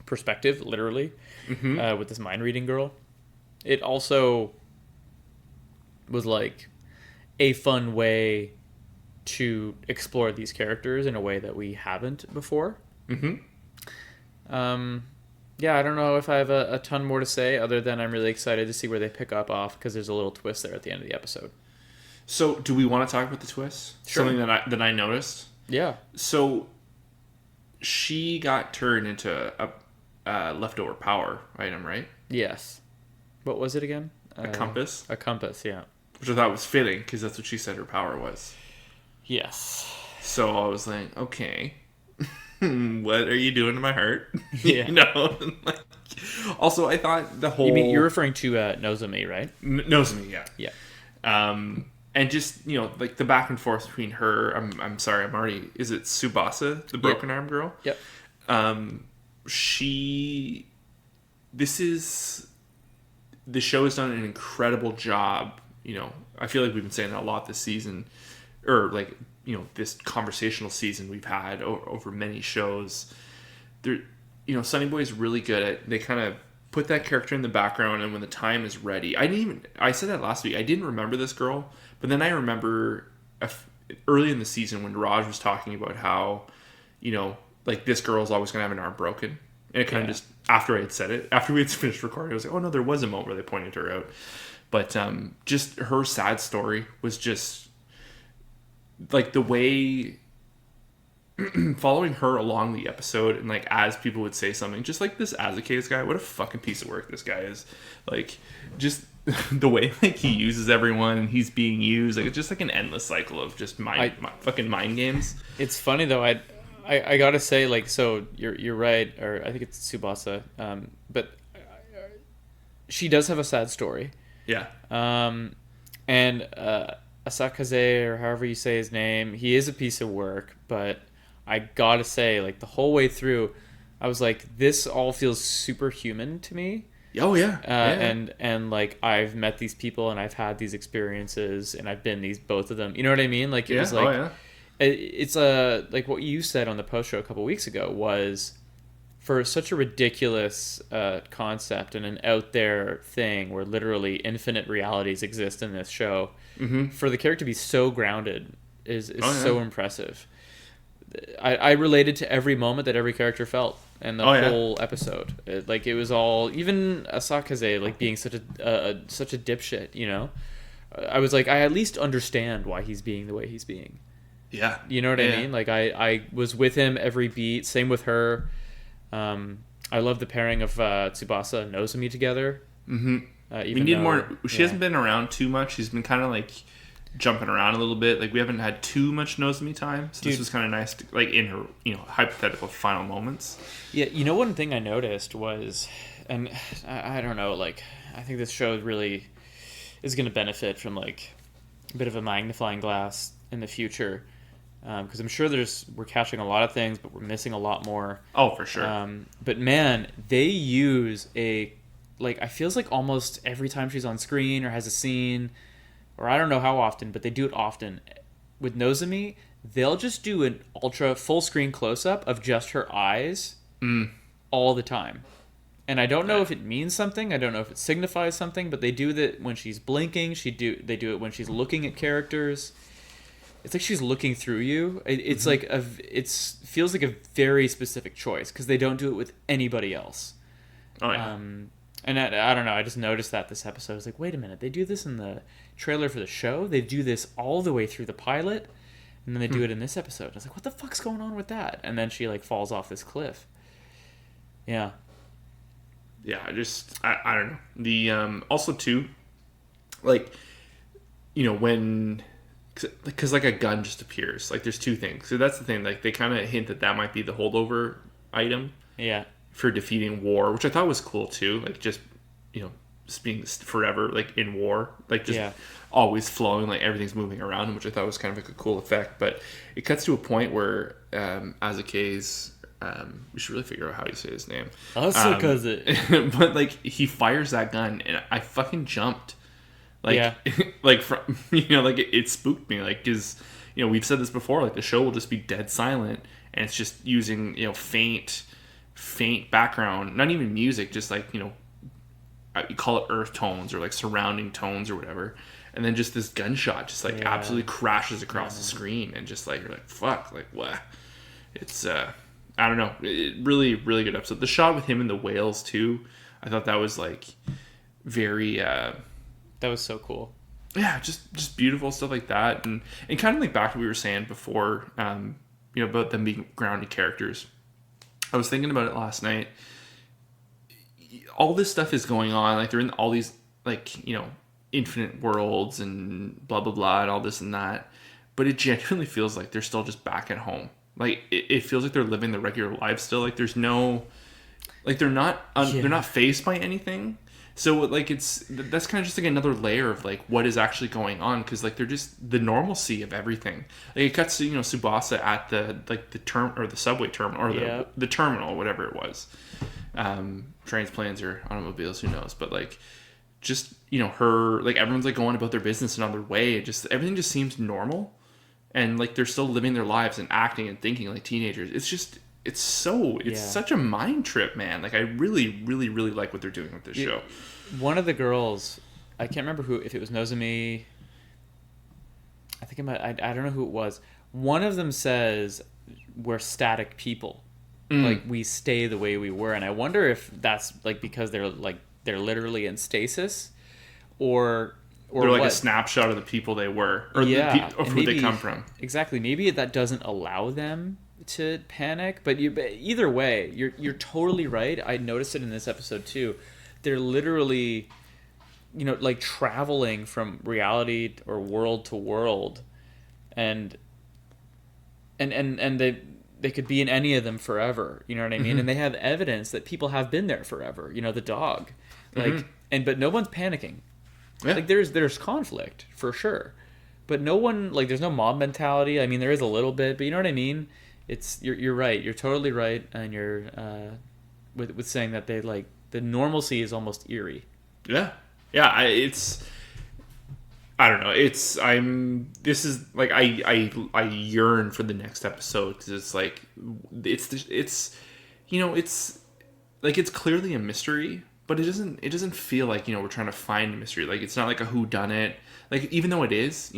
perspective, literally, with this mind reading girl. It also was like a fun way to explore these characters in a way that we haven't before. Yeah, I don't know if I have a ton more to say other than I'm really excited to see where they pick up off, because there's a little twist there at the end of the episode. So, do we want to talk about the twist? Sure. Something that I noticed? Yeah. So, she got turned into a leftover power item, right? Yes. What was it again? A compass? A compass, yeah. Which I thought was fitting, because that's what she said her power was. Yes. So, I was like, okay, what are you doing to my heart? Yeah. Like, also, I thought the whole... You're referring to Nozomi, right? Nozomi, yeah. Yeah. And just, like the back and forth between her, I'm sorry, is it Tsubasa, the broken arm girl? Yep. The show has done an incredible job, I feel like we've been saying that a lot this season, or like, this conversational season we've had over many shows. Sonny Boy is really good at, they kind of put that character in the background, and when the time is ready, I said that last week, I didn't remember this girl, but then I remember early in the season when Raj was talking about how, you know, like, this girl's always going to have an arm broken. And it kind of just, after I had said it, after we had finished recording, I was like, oh no, there was a moment where they pointed her out. But just her sad story was just, like, the way, following her along the episode, and, like, as people would say something, just like this Azekai's guy, what a fucking piece of work this guy is. Like, just the way, like, he uses everyone and he's being used, like, it's just like an endless cycle of just fucking mind games. It's funny though, I gotta say, like, so you're right, or I think it's Tsubasa, but she does have a sad story. Yeah. And Asakaze, or however you say his name, he is a piece of work, but I gotta say, like, the whole way through, I was like, this all feels superhuman to me. Oh yeah. And like, I've met these people and I've had these experiences and I've been both of them. You know what I mean? Like, it was like, it's like what you said on the post show a couple weeks ago was, for such a ridiculous concept and an out there thing where literally infinite realities exist in this show, for the character to be so grounded is so impressive. I related to every moment that every character felt in the whole episode. It was all, even Asakaze, like, being such a dipshit, you know? I was like, I at least understand why he's being the way he's being. Yeah. You know what I mean? Like, I was with him every beat. Same with her. I love the pairing of Tsubasa and Nozomi together. We need more. She hasn't been around too much. She's been kind of, like, jumping around a little bit. Like, we haven't had too much Nozomi time, so this was kind of nice to, like, in her, you know, hypothetical final moments. Yeah, you know, one thing I noticed was, and I don't know, like, I think this show really is going to benefit from, like, a bit of a magnifying glass in the future, because I'm sure we're catching a lot of things, but we're missing a lot more. Oh, for sure. But man, they use I feels like almost every time she's on screen or has a scene, or I don't know how often, but they do it often. With Nozomi, they'll just do an ultra full screen close up of just her eyes all the time. And I don't know if it means something. I don't know if it signifies something, but they do that when she's blinking. They do it when she's looking at characters. It's like she's looking through you. It's like feels like a very specific choice because they don't do it with anybody else. Oh yeah. And I don't know. I just noticed that this episode. I was like, wait a minute. They do this in the trailer for the show. They do this all the way through the pilot, and then they do it in this episode. I was like, what the fuck's going on with that? And then she, like, falls off this cliff. Yeah. Yeah. I don't know. The also too, like, you know, when, because, like, a gun just appears. Like, there's two things. So that's the thing. Like, they kind of hint that might be the holdover item. Yeah. For defeating war, which I thought was cool too. Like, just, you know, just being forever, like, in war, like, just always flowing, like, everything's moving around, which I thought was kind of like a cool effect. But it cuts to a point where Azekai's, we should really figure out how you say his name. But, like, he fires that gun, and I fucking jumped. Like, like, from, you know, like, it spooked me, like, because, you know, we've said this before, like, the show will just be dead silent, and it's just using, you know, faint background, not even music, just, like, you know, you call it earth tones or, like, surrounding tones or whatever, and then just this gunshot just, like, absolutely crashes across the screen, and just, like, you're like, fuck, like, what? It's I don't know, really, really good episode. The shot with him and the whales too, I thought that was, like, very that was so cool. Yeah, just beautiful stuff like that, and kind of like back to what we were saying before, you know, about them being grounded characters. I was thinking about it last night. All this stuff is going on. Like, they're in all these, like, you know, infinite worlds and blah, blah, blah, and all this and that. But it genuinely feels like they're still just back at home. Like, it feels like they're living their regular lives still. Like, there's no... Like, they're not faced by anything. So, like, that's kind of just, like, another layer of, like, what is actually going on, because, like, they're just the normalcy of everything. Like, it cuts to, you know, Tsubasa at the, like, the the subway terminal, or the terminal, whatever it was. Trains, planes, or automobiles, who knows? But, like, just, you know, her, like, everyone's, like, going about their business and on their way. Everything just seems normal, and, like, they're still living their lives and acting and thinking like teenagers. It's just, it's such a mind trip, man. Like I really, really, really like what they're doing with this show. One of the girls, I can't remember who, if it was Nozomi, I think I don't know who it was. One of them says we're static people. Like we stay the way we were, and I wonder if that's like because they're literally in stasis, or they're like what? A snapshot of the people they were, or of who they come from. Exactly. Maybe that doesn't allow them to panic, but either way, you're totally right. I noticed it in this episode too. They're literally, like traveling from reality or world to world, and they could be in any of them forever. You know what I mean? And they have evidence that people have been there forever. The dog, like, but no one's panicking. Yeah. Like there's conflict for sure, but no one, like, there's no mob mentality. I mean, there is a little bit, but you know what I mean? You're right. You're totally right, and you're with saying that they like the normalcy is almost eerie. Yeah. I don't know. This is like I yearn for the next episode because it's like it's like it's clearly a mystery, but it doesn't feel like we're trying to find a mystery. Like it's not like a whodunit. Like even though it is,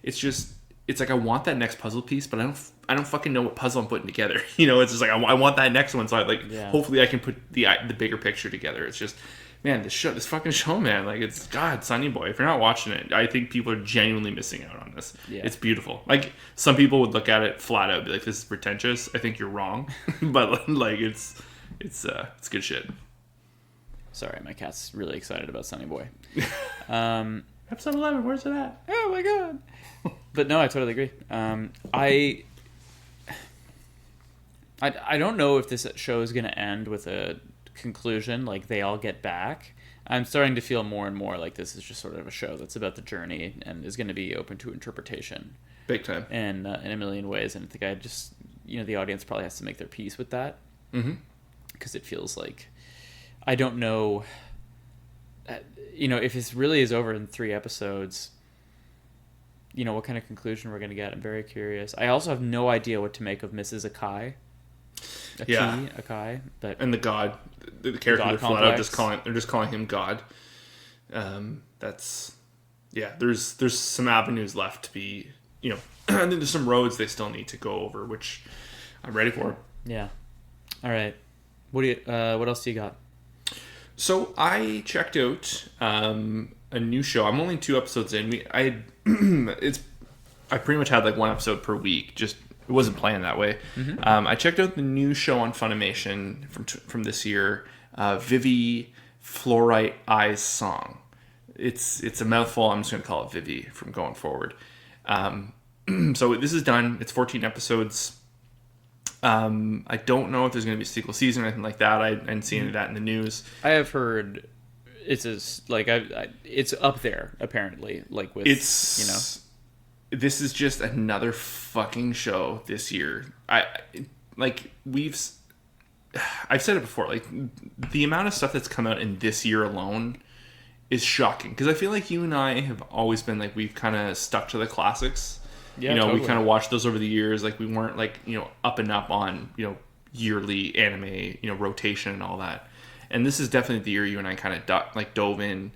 it's like I want that next puzzle piece, but I don't fucking know what puzzle I'm putting together. It's just like I want that next one, so hopefully I can put the bigger picture together. It's just. Man, this fucking show, man. Like, it's, God, Sonny Boy. If you're not watching it, I think people are genuinely missing out on this. Yeah. It's beautiful. Like, some people would look at it flat out and be like, this is pretentious. I think you're wrong. But, like, it's good shit. Sorry, my cat's really excited about Sonny Boy. Episode 11, where's it at? Oh, my God. But, no, I totally agree. I don't know if this show is going to end with a conclusion, like they all get back. I'm starting to feel more and more like this is just sort of a show that's about the journey and is going to be open to interpretation, big time, and in a million ways. And I think I just, the audience probably has to make their peace with that, because it feels like I don't know, if this really is over in 3 episodes. What kind of conclusion we're going to get. I'm very curious. I also have no idea what to make of Mrs. Akai. Akai, but and the god, the character they're flat out just calling him God. There's some avenues left to be, I think there's some roads they still need to go over, which I'm ready for. Yeah. All right. What else do you got? So I checked out a new show. I'm only 2 episodes in. I pretty much had like 1 episode per week. Just it wasn't planned that way. I checked out the new show on Funimation from this year, Vivy, Fluorite Eyes Song. It's a mouthful. I'm just going to call it Vivy from going forward. So this is done. It's 14 episodes. I don't know if there's going to be a sequel season or anything like that. I didn't see any of that in the news. I have heard it's it's up there apparently. Like with This is just another fucking show this year. I've said it before. Like the amount of stuff that's come out in this year alone is shocking. Because I feel like you and I have always been like we've kind of stuck to the classics. Yeah, totally. We kind of watched those over the years. Like we weren't like up and up on yearly anime rotation and all that. And this is definitely the year you and I kind of dove in,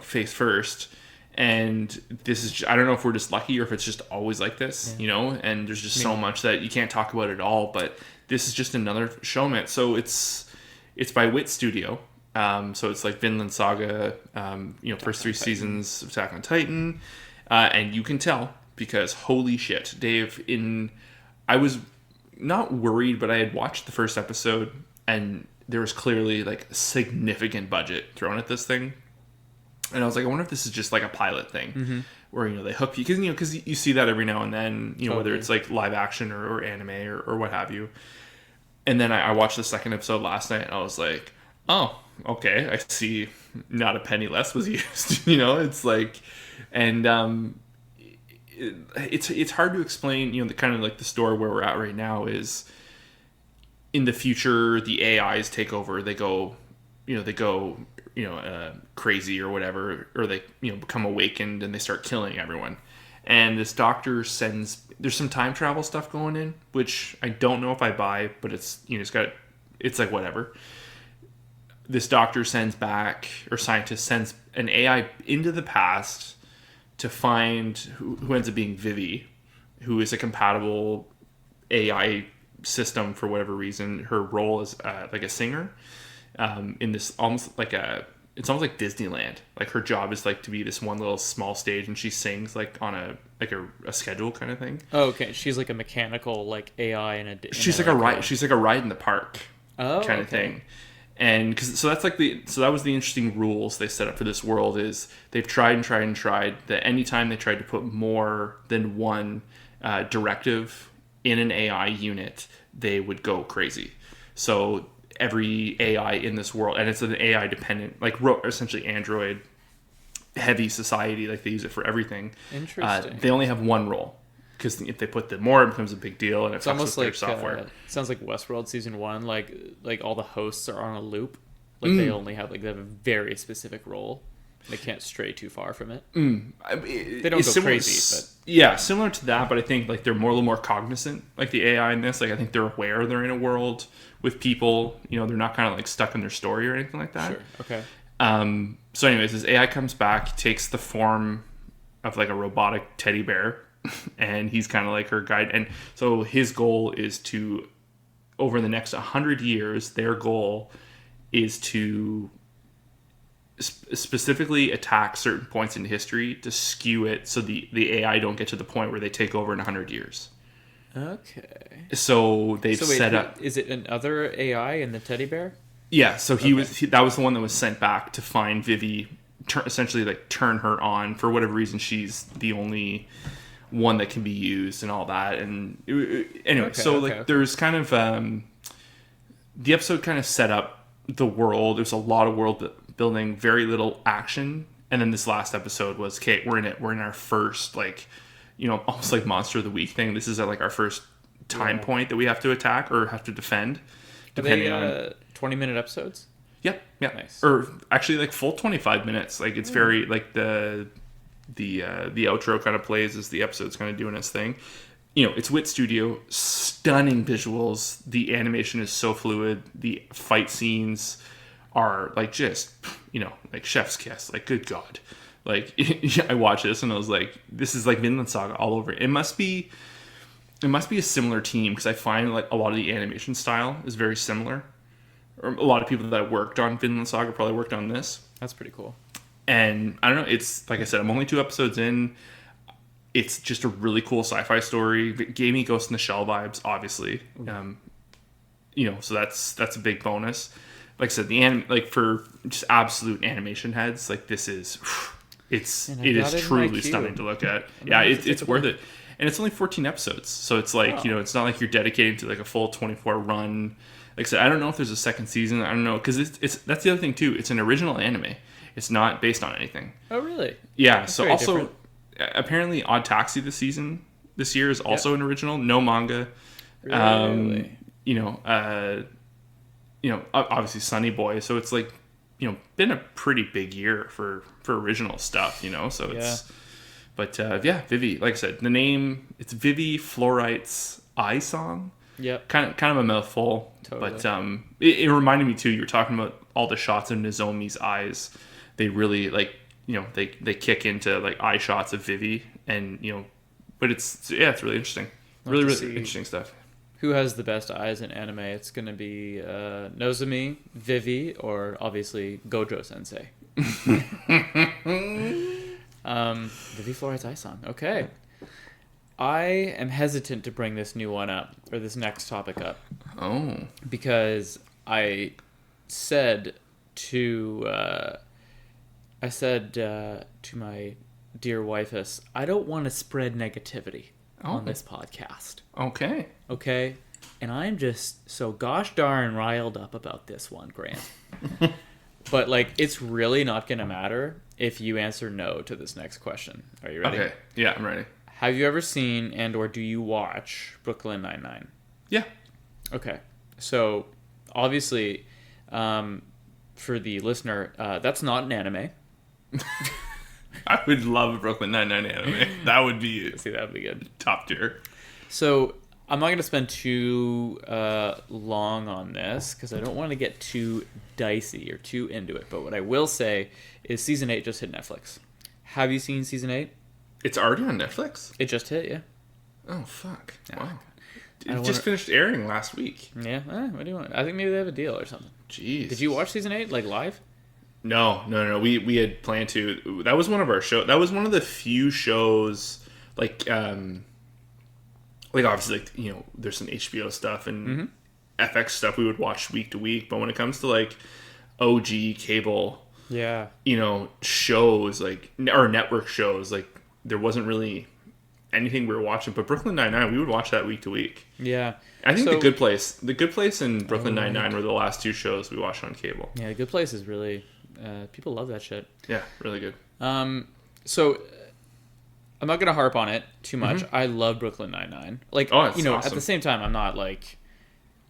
face first. And this is, I don't know if we're just lucky or if it's just always like this, and there's just so much that you can't talk about at all, but this is just another show, man. So it's by Wit Studio. So it's like Vinland Saga, first 3 seasons of Attack on Titan. And you can tell because holy shit, Dave, I was not worried, but I had watched the first episode and there was clearly like significant budget thrown at this thing. And I was like, I wonder if this is just like a pilot thing where, they hook you. Because you see that every now and then, whether it's like live action or anime or what have you. And then I watched the second episode last night and I was like, oh, okay. I see not a penny less was used. It's like, and it's hard to explain, the kind of like the story where we're at right now is in the future, the AIs take over. They go crazy or whatever, or they become awakened and they start killing everyone. and this doctor there's some time travel stuff going in, which I don't know if I buy, but it's it's like whatever. This doctor scientist sends an AI into the past to find who ends up being Vivy, who is a compatible AI system for whatever reason. Her role is like a singer in this it's almost like Disneyland. Like her job is like to be this one little small stage, and she sings like on a schedule kind of thing. Oh, okay. She's like a mechanical like AI she's like a ride. She's like a ride in the park kind of thing. And that was the interesting rules they set up for this world. Is they've tried that anytime they tried to put more than one directive in an AI unit, they would go crazy. So every AI in this world, and it's an AI dependent, like essentially Android heavy society, like they use it for everything. Interesting. They only have one role, because if they put the more, it becomes a big deal, and it fucks with their software. It sounds like Westworld season 1, like all the hosts are on a loop. Like they only have they have a very specific role. They can't stray too far from it. They don't go crazy, but yeah, similar to that. But I think like they're a little more cognizant. Like the AI in this, like I think they're aware they're in a world with people. You know, they're not kind of like stuck in their story or anything like that. Sure. Okay. So, anyways, this AI comes back, takes the form of like a robotic teddy bear, and he's kind of like her guide. And so his goal is to, over the next 100 years, their goal is to specifically attack certain points in history to skew it so the AI don't get to the point where they take over in 100 years. Okay. So they've set up... Is it another AI in the teddy bear? Yeah, so that was the one that was sent back to find Vivy, essentially like turn her on. For whatever reason, she's the only one that can be used and all that. And anyway, there's kind of... the episode kind of set up the world. There's a lot of world building, very little action, and then this last episode was, okay, we're in our first, like, you know, almost like Monster of the Week thing. This is like our first time point that we have to attack or have to defend, depending on 20-minute episodes. Yeah Nice. Or actually like full 25 minutes. Like it's very like the outro kind of plays as the episode's kind of doing its thing. You know, it's Wit Studio, stunning visuals. The animation is so fluid. The fight scenes are like just, you know, like chef's kiss. Like, good God. Like, I watched this and I was like, this is like Vinland Saga all over. It must be a similar team, because I find like a lot of the animation style is very similar. Or a lot of people that worked on Vinland Saga probably worked on this. That's pretty cool. And I don't know, it's like I said, I'm only 2 episodes in. It's just a really cool sci-fi story. It gave me Ghost in the Shell vibes, obviously. You know, so that's a big bonus. Like I said, like for just absolute animation heads, like this is, it is truly stunning to look at. Yeah, it's worth it. And it's only 14 episodes, so it's like, you know, it's not like you're dedicated to like a full 24 run. Like I said, I don't know if there's a second season. I don't know, because it's that's the other thing too. It's an original anime. It's not based on anything. Oh, really? Yeah. That's so also, different. Apparently, Odd Taxi this year is also an original, no manga. Really? You know, obviously Sonny Boy. So it's like, you know, been a pretty big year for original stuff. You know, so it's. But Vivy. Like I said, the name, it's Vivy Fluorite's Eye Song. Yep. Kind of a mouthful. Totally. But it reminded me too. You were talking about all the shots of Nozomi's eyes. They really like, you know, they kick into like eye shots of Vivy, and you know, but it's really interesting. Really interesting stuff. Who has the best eyes in anime? It's gonna be Nozomi, Vivy, or obviously Gojo Sensei. Vivy Fluorite's Eye Song. Okay. I am hesitant to bring this new one up, or this next topic up. Oh. Because I said to my dear wifus, I don't want to spread negativity on this podcast. Okay. Okay? And I'm just so gosh darn riled up about this one, Grant. But, like, it's really not going to matter if you answer no to this next question. Are you ready? Okay. Yeah, I'm ready. Have you ever seen and or do you watch Brooklyn Nine-Nine? Yeah. Okay. So, obviously, for the listener, that's not an anime. I would love a Brooklyn Nine-Nine anime. That would be See, that would be good. Top tier. So I'm not going to spend too long on this because I don't want to get too dicey or too into it. But what I will say is season 8 just hit Netflix. Have you seen season 8? It's already on Netflix? It just hit, yeah. Oh, fuck. Yeah. Wow. It just finished airing last week. Yeah? What do you want? I think maybe they have a deal or something. Jeez. Did you watch season 8, like, live? No. We had planned to. That was one of our shows. That was one of the few shows, like obviously, like, you know, there's some HBO stuff and FX stuff we would watch week to week. But when it comes to, like, OG cable, Yeah. you know, shows, like, or network shows, like, there wasn't really anything we were watching. But Brooklyn Nine-Nine, we would watch that week to week. Yeah. I think The Good Place and Brooklyn Nine-Nine were the last two shows we watched on cable. Yeah, The Good Place is really... people love that shit. Yeah, really good. So I'm not going to harp on it too much. I love Brooklyn Nine-Nine. Like, it's you know, awesome. at the same time, I'm not like...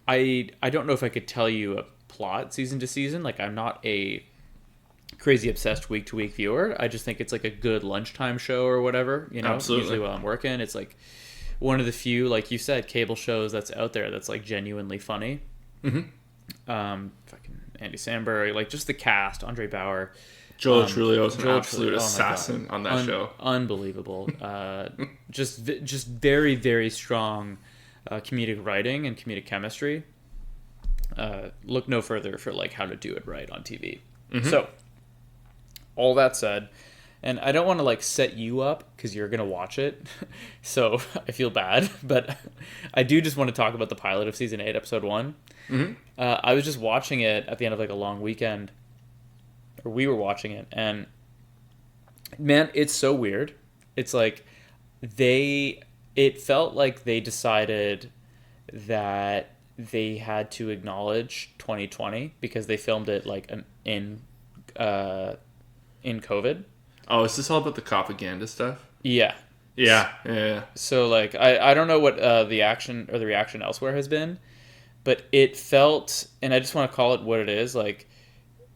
I don't know if I could tell you a plot season to season. Like, I'm not a crazy obsessed week to week viewer. I just think it's like a good lunchtime show or whatever, you know. Absolutely. Usually while I'm working, it's like one of the few, like you said, cable shows that's out there that's like genuinely funny. Fucking Andy Samberg, like just the cast, Andre Bauer, Joel Trulio's an Joel absolute Trulio, oh my assassin God. on that show. Unbelievable. Just very, very strong comedic writing and comedic chemistry. Look no further for like how to do it right on TV. So, all that said, and I don't want to like set you up because you're gonna watch it, so I feel bad, but I do just want to talk about the pilot of season 8, episode 1. I was just watching it at the end of like a long weekend, or we were watching it, and man, it's so weird. It's like it felt like they decided that they had to acknowledge 2020 because they filmed it like in COVID. Oh, is this all about the propaganda stuff? Yeah. Yeah. So like I don't know what the action or the reaction elsewhere has been, but it felt, and I just want to call it what it is, like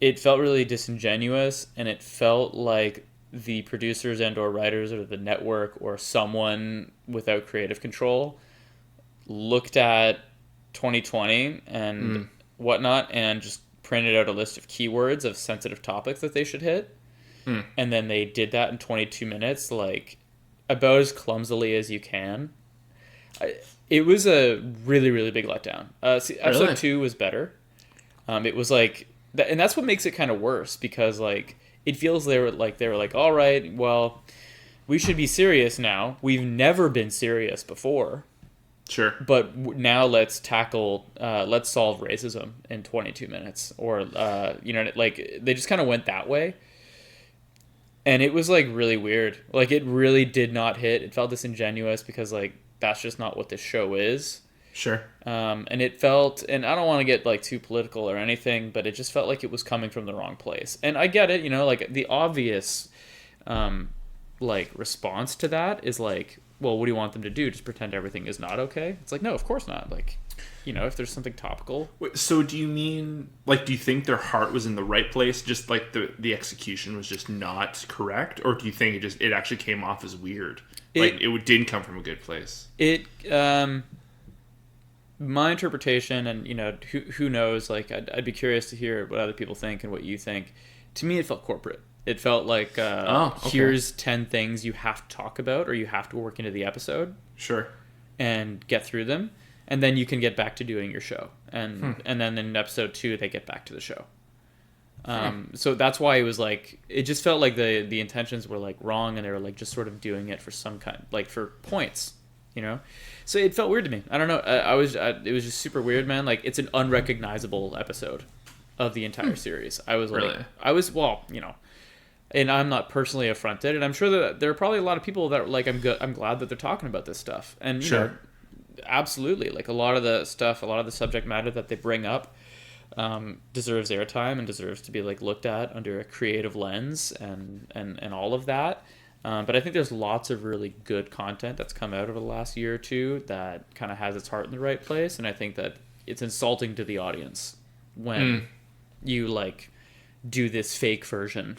it felt really disingenuous, and it felt like the producers and or writers or the network or someone without creative control looked at 2020 and whatnot and just printed out a list of keywords of sensitive topics that they should hit. And then they did that in 22 minutes, like about as clumsily as you can. It was a really, really big letdown. Episode 2 was better. It was like, and that's what makes it kind of worse because like it feels they were like, all right, well, we should be serious now. We've never been serious before. Sure. But now let's solve racism in 22 minutes, or you know, like they just kind of went that way. And it was like really weird. Like it really did not hit. It felt disingenuous because like that's just not what this show is. Sure. And it felt, and I don't want to get like too political or anything, but it just felt like it was coming from the wrong place. And I get it, you know, like the obvious like response to that is like, well, what do you want them to do? Just pretend everything is not okay? It's like, no, of course not. Like, you know, if there's something topical. Wait, so do you mean, like, do you think their heart was in the right place, just like the execution was just not correct? Or do you think it actually came off as weird? Like, it didn't come from a good place? My interpretation, and, you know, who knows, like, I'd be curious to hear what other people think and what you think. To me, it felt corporate. It felt like, here's 10 things you have to talk about or you have to work into the episode. Sure. And get through them. And then you can get back to doing your show. And then in episode 2, they get back to the show. So that's why it was like, it just felt like the intentions were like wrong, and they were like just sort of doing it for some kind, like for points, you know? So it felt weird to me. I don't know. It was just super weird, man. Like it's an unrecognizable episode of the entire series. I was like, really? Well, you know, and I'm not personally affronted, and I'm sure that there are probably a lot of people that are like, I'm glad that they're talking about this stuff. And you know, absolutely, like a lot of the subject matter that they bring up deserves airtime and deserves to be like looked at under a creative lens and all of that. But I think there's lots of really good content that's come out over the last year or two that kind of has its heart in the right place, and I think that it's insulting to the audience when you like do this fake version.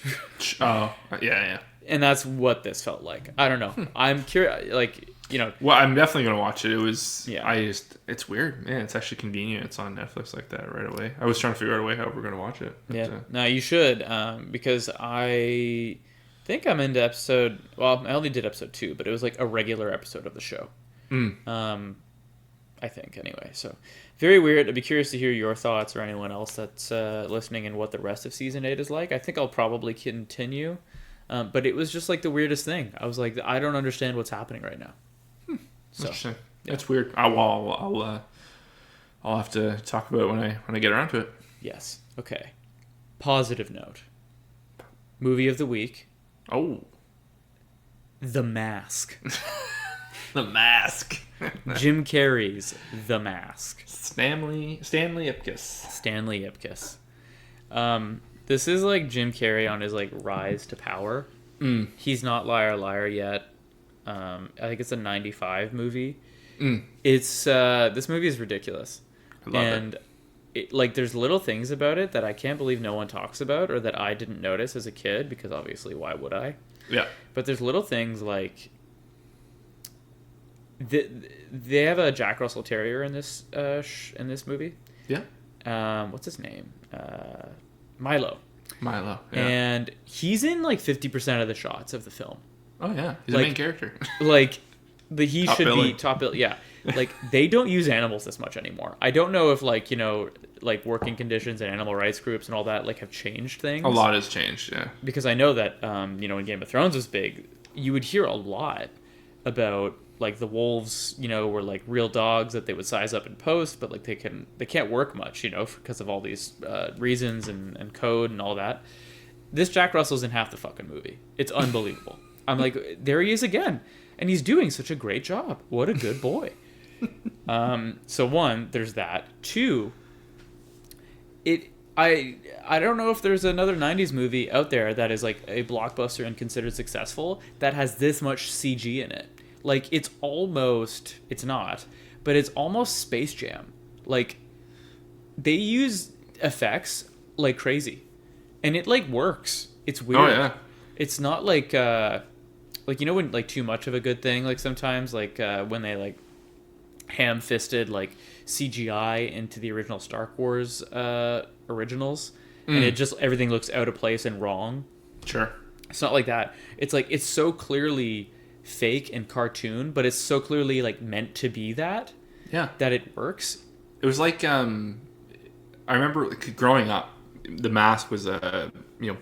Oh, yeah. And that's what this felt like. I don't know. I'm curious, like, you know. Well, I'm definitely gonna watch it. It was. Yeah. It's weird. Man, it's actually convenient. It's on Netflix like that right away. I was trying to figure out a way how we're gonna watch it. But, yeah. No, you should, because I think I'm into episode. Well, I only did episode 2, but it was like a regular episode of the show. I think anyway. So very weird. I'd be curious to hear your thoughts or anyone else that's listening and what the rest of season 8 is like. I think I'll probably continue. But it was just like the weirdest thing. I was like, I don't understand what's happening right now. So interesting. Yeah. It's weird. I'll have to talk about it when I get around to it. Yes. Okay. Positive note. Movie of the week. Oh. The Mask. The Mask. Jim Carrey's The Mask. Stanley Ipkiss. Stanley Ipkiss. This is like Jim Carrey on his like rise to power. He's not Liar Liar yet. I think it's a 95 movie. It's this movie is ridiculous. I love it. Like there's little things about it that I can't believe no one talks about or that I didn't notice as a kid because obviously why would I? Yeah. But there's little things like they have a Jack Russell Terrier in this movie. Yeah. What's his name? Milo. Yeah. And he's in like 50% of the shots of the film. Oh yeah, he's like, the main character. Like he top should billing. be top bill. Yeah, like they don't use animals this much anymore. I don't know if like like working conditions and animal rights groups and all that like have changed things. A lot has changed, yeah. Because I know that when Game of Thrones was big, you would hear a lot about like the wolves, were like real dogs that they would size up in post, but like they can't work much, because of all these reasons and code and all that. This Jack Russell's in half the fucking movie. It's unbelievable. I'm like, there he is again, and he's doing such a great job. What a good boy. So one, there's that. Two, I don't know if there's another 90s movie out there that is like a blockbuster and considered successful that has this much CG in it. Like, it's not, but it's almost Space Jam. Like, they use effects like crazy. And it, like, works. It's weird. Oh, yeah. It's not like when, like, too much of a good thing, like, sometimes, like, when they, like, ham-fisted, like, CGI into the original Star Wars originals. And it just, everything looks out of place and wrong. Sure. It's not like that. It's, like, it's so clearly fake and cartoon, but it's so clearly like meant to be that it works. It was like I remember growing up, The Mask was a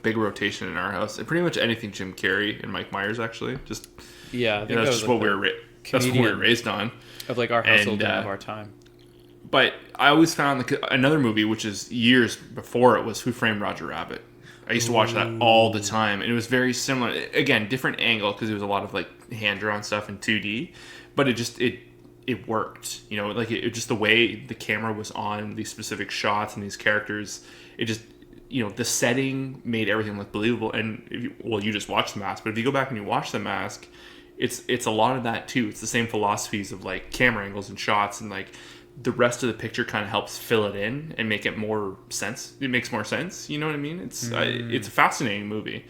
big rotation in our house. And pretty much anything Jim Carrey and Mike Myers actually just I think that's just what we were raised on of like our household of our time. But I always found another movie which is years before it was Who Framed Roger Rabbit. I used to watch that all the time, and it was very similar. Again, different angle because it was a lot of like hand-drawn stuff in 2D, but it worked. It just the way the camera was on these specific shots and these characters. It just the setting made everything look believable. And you just watched The Mask, but if you go back and you watch The Mask, it's a lot of that too. It's the same philosophies of like camera angles and shots and like. The rest of the picture kind of helps fill it in and make it more sense. It makes more sense. You know what I mean? It's a fascinating movie.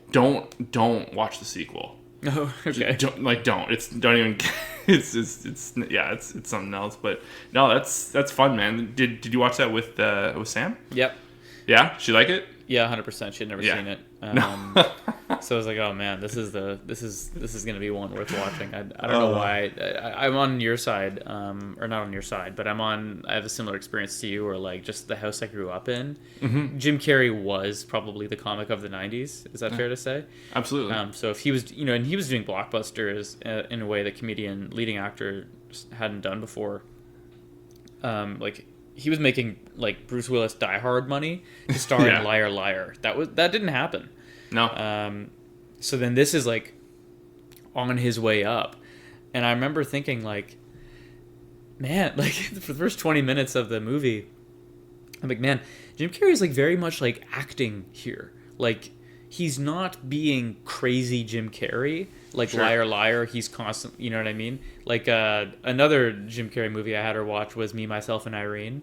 Don't watch the sequel. Oh, okay. Don't. It's something else. But no, that's fun, man. Did you watch that with Sam? Yep. Yeah, she like it? Yeah, 100%. She had never seen it. So I was like, oh man, this is gonna be one worth watching. I don't know why. I'm on your side, or not on your side, but I have a similar experience to you, or like just the house I grew up in. Mm-hmm. Jim Carrey was probably the comic of the 90s. Is that fair to say? Absolutely. So if he was, and he was doing blockbusters in a way that comedian leading actor hadn't done before. Like. He was making like Bruce Willis Die Hard money to star in Liar Liar. That didn't happen. No. So then this is like on his way up, and I remember thinking like, man, like for the first 20 minutes of the movie, I'm like, man, Jim Carrey is like very much like acting here. Like he's not being crazy Jim Carrey. Like sure. Liar Liar, he's constant. You know what I mean? Like another Jim Carrey movie I had her watch was Me, Myself, and Irene,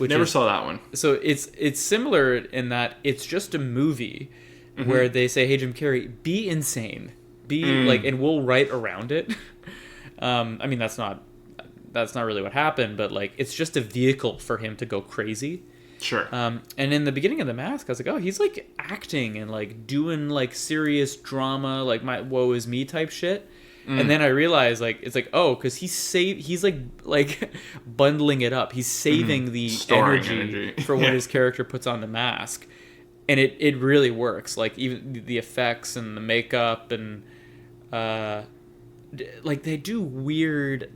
Never saw that one. So it's similar in that it's just a movie where they say, hey, Jim Carrey, be insane. And we'll write around it. I mean, that's not really what happened, but like it's just a vehicle for him to go crazy. Sure. And in the beginning of The Mask, I was like, oh, he's like acting and like doing like serious drama, like my woe is me type shit. And then I realized like it's like, oh, because he's like bundling it up. He's saving the energy for what his character puts on The Mask. And it really works. Like even the effects and the makeup and like they do weird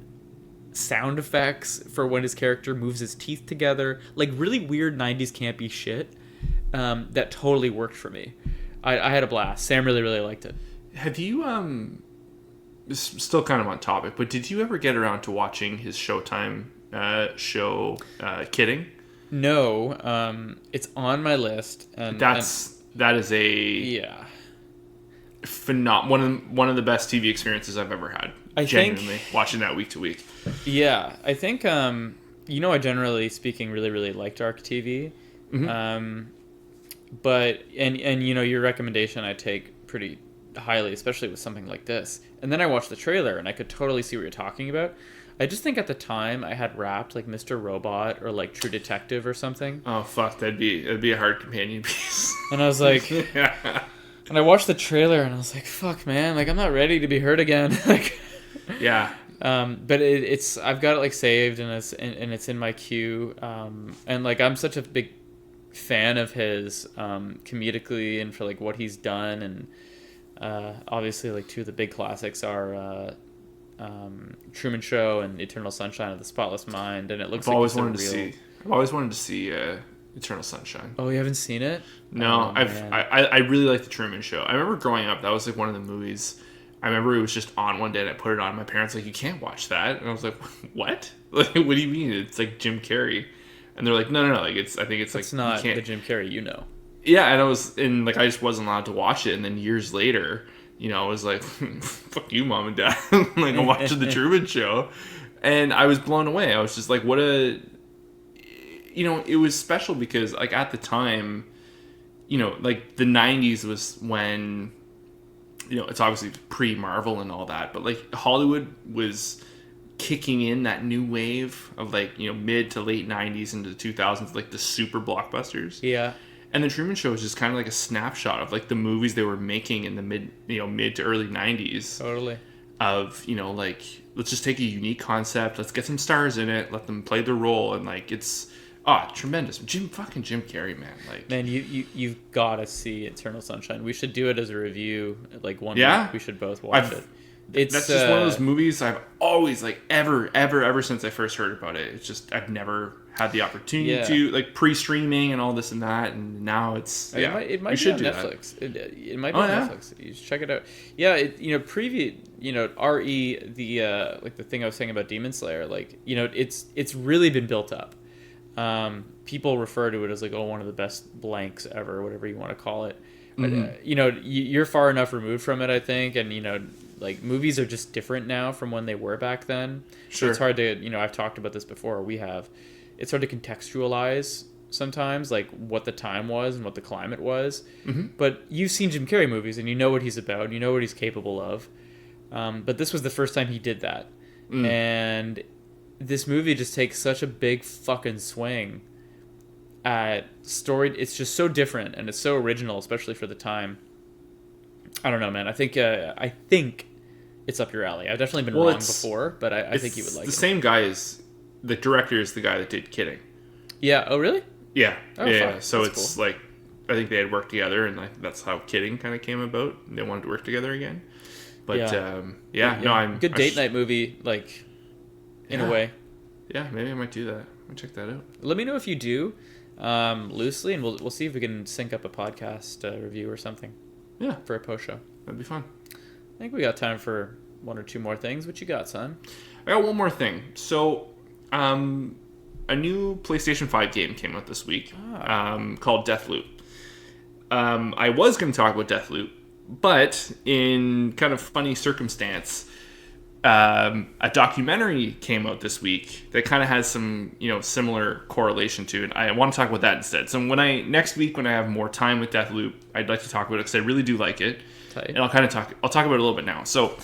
sound effects for when his character moves his teeth together, like really weird 90s campy shit that totally worked for me. I had a blast. Sam really liked it. Have you this is still kind of on topic, but did you ever get around to watching his Showtime show Kidding? No, it's on my list, and that is a one of the best TV experiences I've ever had. I genuinely think, watching that week to week. Yeah, I think I generally speaking really like dark TV, but and your recommendation I take pretty highly, especially with something like this. And then I watched the trailer and I could totally see what you're talking about. I just think at the time I had wrapped like Mr. Robot or like True Detective or something. Oh fuck, that'd be a hard companion piece. And I was like, and I watched the trailer and I was like, fuck man, like I'm not ready to be hurt again. Like, yeah. But it's I've got it like saved and it's in my queue. And like I'm such a big fan of his comedically and for like what he's done, and obviously like two of the big classics are Truman Show and Eternal Sunshine of the Spotless Mind, and it looks I've always wanted to see Eternal Sunshine. Oh, you haven't seen it? No, I really like the Truman Show. I remember growing up, that was like one of the movies. I remember it was just on one day and I put it on. My parents were like, you can't watch that, and I was like, what? Like, what do you mean? It's like Jim Carrey, and they're like, no, like I think it's like not the Jim Carrey, Yeah, and I just wasn't allowed to watch it, and then years later, I was like, fuck you, mom and dad. Like, I'm watching the Truman Show, and I was blown away. I was just like, what a, it was special because like at the time, like the 90s was when, it's obviously pre-Marvel and all that, but like Hollywood was kicking in that new wave of like, mid to late 90s into the 2000s, like the super blockbusters. Yeah. And the Truman Show was just kind of like a snapshot of like the movies they were making in the mid to early 90s. Totally. Of, like, let's just take a unique concept, let's get some stars in it, let them play their role, and like it's tremendous. Jim Carrey, man. Like, man, you've got to see Eternal Sunshine. We should do it as a review, like one week. We should both watch it. That's just one of those movies I've always like ever since I first heard about it. It's just I've never had the opportunity to, like, pre-streaming and all this and that, and now it's it might be on Netflix. It might be on Netflix. You should check it out. Yeah, RE the like the thing I was saying about Demon Slayer, like, it's really been built up. People refer to it as like, one of the best blanks ever, whatever you want to call it. But, you're far enough removed from it, I think, and like movies are just different now from when they were back then. Sure. So it's hard to, I've talked about this before. It's hard to contextualize sometimes, like what the time was and what the climate was. Mm-hmm. But you've seen Jim Carrey movies and you know what he's about, and you know what he's capable of. But this was the first time he did that, and this movie just takes such a big fucking swing at story. It's just so different and it's so original, especially for the time. I don't know, man. I think it's up your alley. I've definitely been wrong before, but I think you would like it. The same guy the director is the guy that did Kidding. Yeah. Oh, really? Yeah. Oh, yeah. So that's it's cool. like, I think they had worked together, and that's how Kidding kind of came about. They wanted to work together again. But no, good date night movie, like, in a way. Yeah, maybe I might do that. I'll check that out. Let me know if you do, loosely, and we'll see if we can sync up a podcast review or something. Yeah, for a post show. That'd be fun. I think we got time for one or two more things. What you got, son? I got one more thing. So, a new PlayStation 5 game came out this week called Deathloop. I was going to talk about Deathloop, but in kind of funny circumstance, a documentary came out this week that kind of has some, similar correlation to it. I want to talk about that instead. So next week when I have more time with Deathloop, I'd like to talk about it because I really do like it. Tight. And I'll talk about it a little bit now. So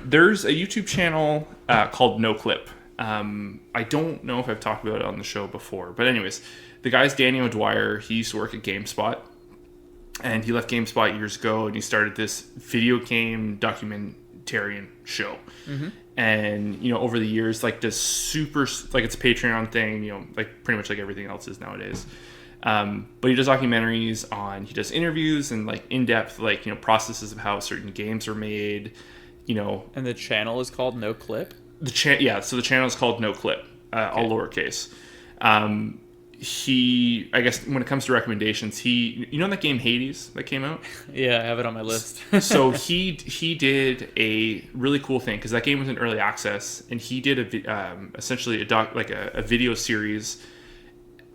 there's a YouTube channel called No Clip. I don't know if I've talked about it on the show before, but anyways, the guy's Danny O'Dwyer. He used to work at GameSpot, and he left GameSpot years ago, and he started this video game documentarian show. Mm-hmm. And over the years, like this super, like it's a Patreon thing, like pretty much like everything else is nowadays. But he does documentaries he does interviews and like in-depth, like, processes of how certain games are made, And the channel is called No Clip? So the channel is called No Clip, all lowercase. I guess when it comes to recommendations, that game Hades that came out? Yeah, I have it on my list. So he did a really cool thing because that game was in early access, and he did essentially a video series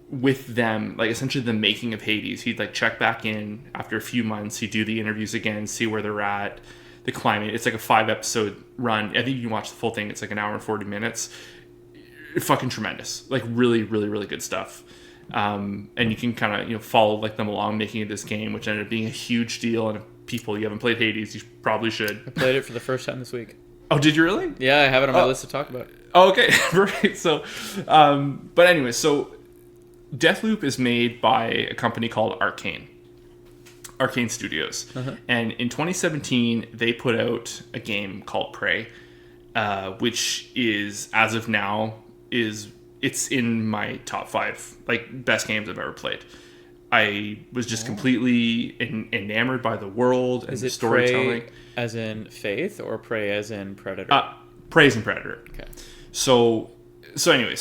with them, like essentially the making of Hades. He'd like check back in after a few months. He'd do the interviews again, see where they're at, the climate. It's like a 5-episode run. I think you can watch the full thing. It's like an hour and 40 minutes. Fucking tremendous. Like really, really, really good stuff. And you can kind of, follow like them along making of this game, which ended up being a huge deal. And if you haven't played Hades, you probably should. I played it for the first time this week. Oh, did you really? Yeah, I have it on my list to talk about. Oh, okay. Right. So, but anyway, so Deathloop is made by a company called Arcane Studios. Uh-huh. And in 2017, they put out a game called Prey, which is, as of now, it's in my top 5 like best games I've ever played. I was just completely enamored by the world and the storytelling. Prey as in Faith or Prey as in Predator? Prey as in Predator. Okay. So anyway,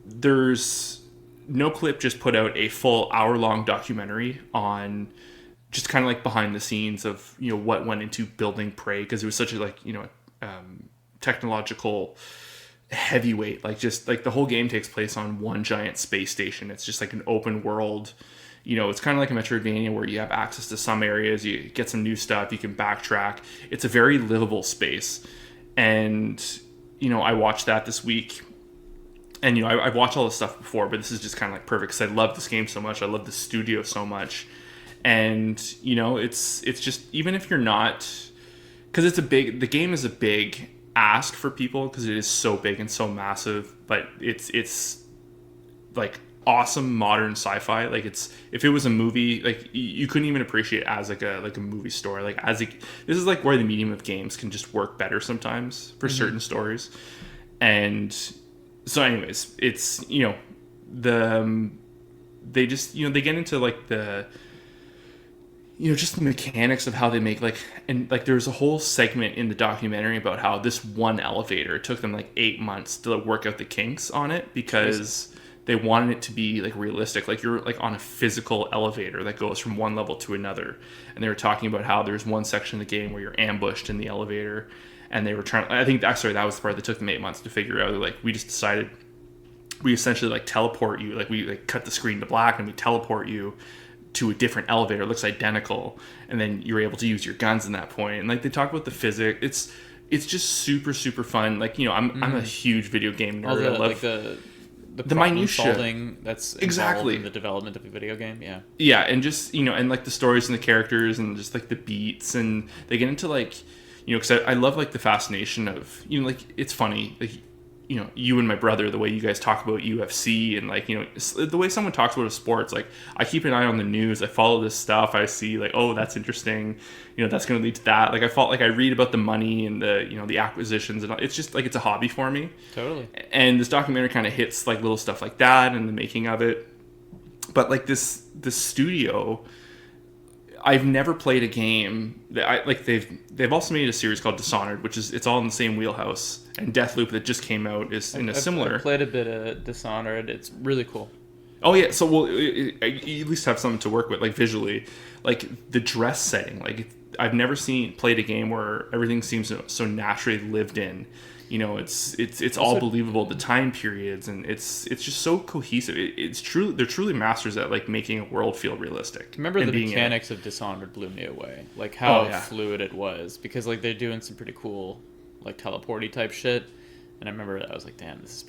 there's No Clip just put out a full hour-long documentary on just kind of like behind the scenes of what went into building Prey, because it was such a technological heavyweight. Like just like the whole game takes place on one giant space station. It's just like an open world. It's kind of like a Metroidvania where you have access to some areas, you get some new stuff, you can backtrack. It's a very livable space. And I watched that this week. And I've watched all this stuff before, but this is just kind of like perfect because I love this game so much. I love the studio so much. And it's just, even if you're not, because the game is a big ask for people because it is so big and so massive, but it's like awesome modern sci-fi. Like if it was a movie, like you couldn't even appreciate it as like a movie story. Like this is like where the medium of games can just work better sometimes for certain stories. And so anyways, it's they just they get into like the just the mechanics of how they make there's a whole segment in the documentary about how this one elevator, it took them like 8 months to work out the kinks on it because they wanted it to be like realistic. Like you're like on a physical elevator that goes from one level to another. And they were talking about how there's one section of the game where you're ambushed in the elevator, and they were that was the part that took them 8 months to figure out. They're like, we just decided we essentially like teleport you, like we like cut the screen to black and we teleport you to a different elevator. It looks identical, and then you're able to use your guns in that point. And like they talk about the physics. It's just super, super fun. Like I'm a huge video game nerd. All the, I love like the minutia solving that's exactly involved in the development of a video game. Yeah, and just and like the stories and the characters and just like the beats, and they get into like because I love like the fascination of like it's funny like you and my brother, the way you guys talk about UFC and like the way someone talks about sports. Like I keep an eye on the news, I follow this stuff, I see like, oh, that's interesting, that's going to lead to that. Like I read about the money and the the acquisitions, and it's just like it's a hobby for me. Totally. And this documentary kind of hits like little stuff like that and the making of it. But like this studio, I've never played a game that they've also made a series called Dishonored, which is it's all in the same wheelhouse, and Deathloop that just came out is in a similar. I've played a bit of Dishonored. It's really cool. Oh yeah, so you at least have something to work with, like visually, like the dress setting. Like I've never played a game where everything seems so naturally lived in. It's all believable, the time periods, and it's just so cohesive. They're truly masters at like making a world feel realistic. Remember the mechanics of Dishonored blew me away, like how fluid it was, because like they're doing some pretty cool like teleporty type shit. And I remember I was like, damn, this is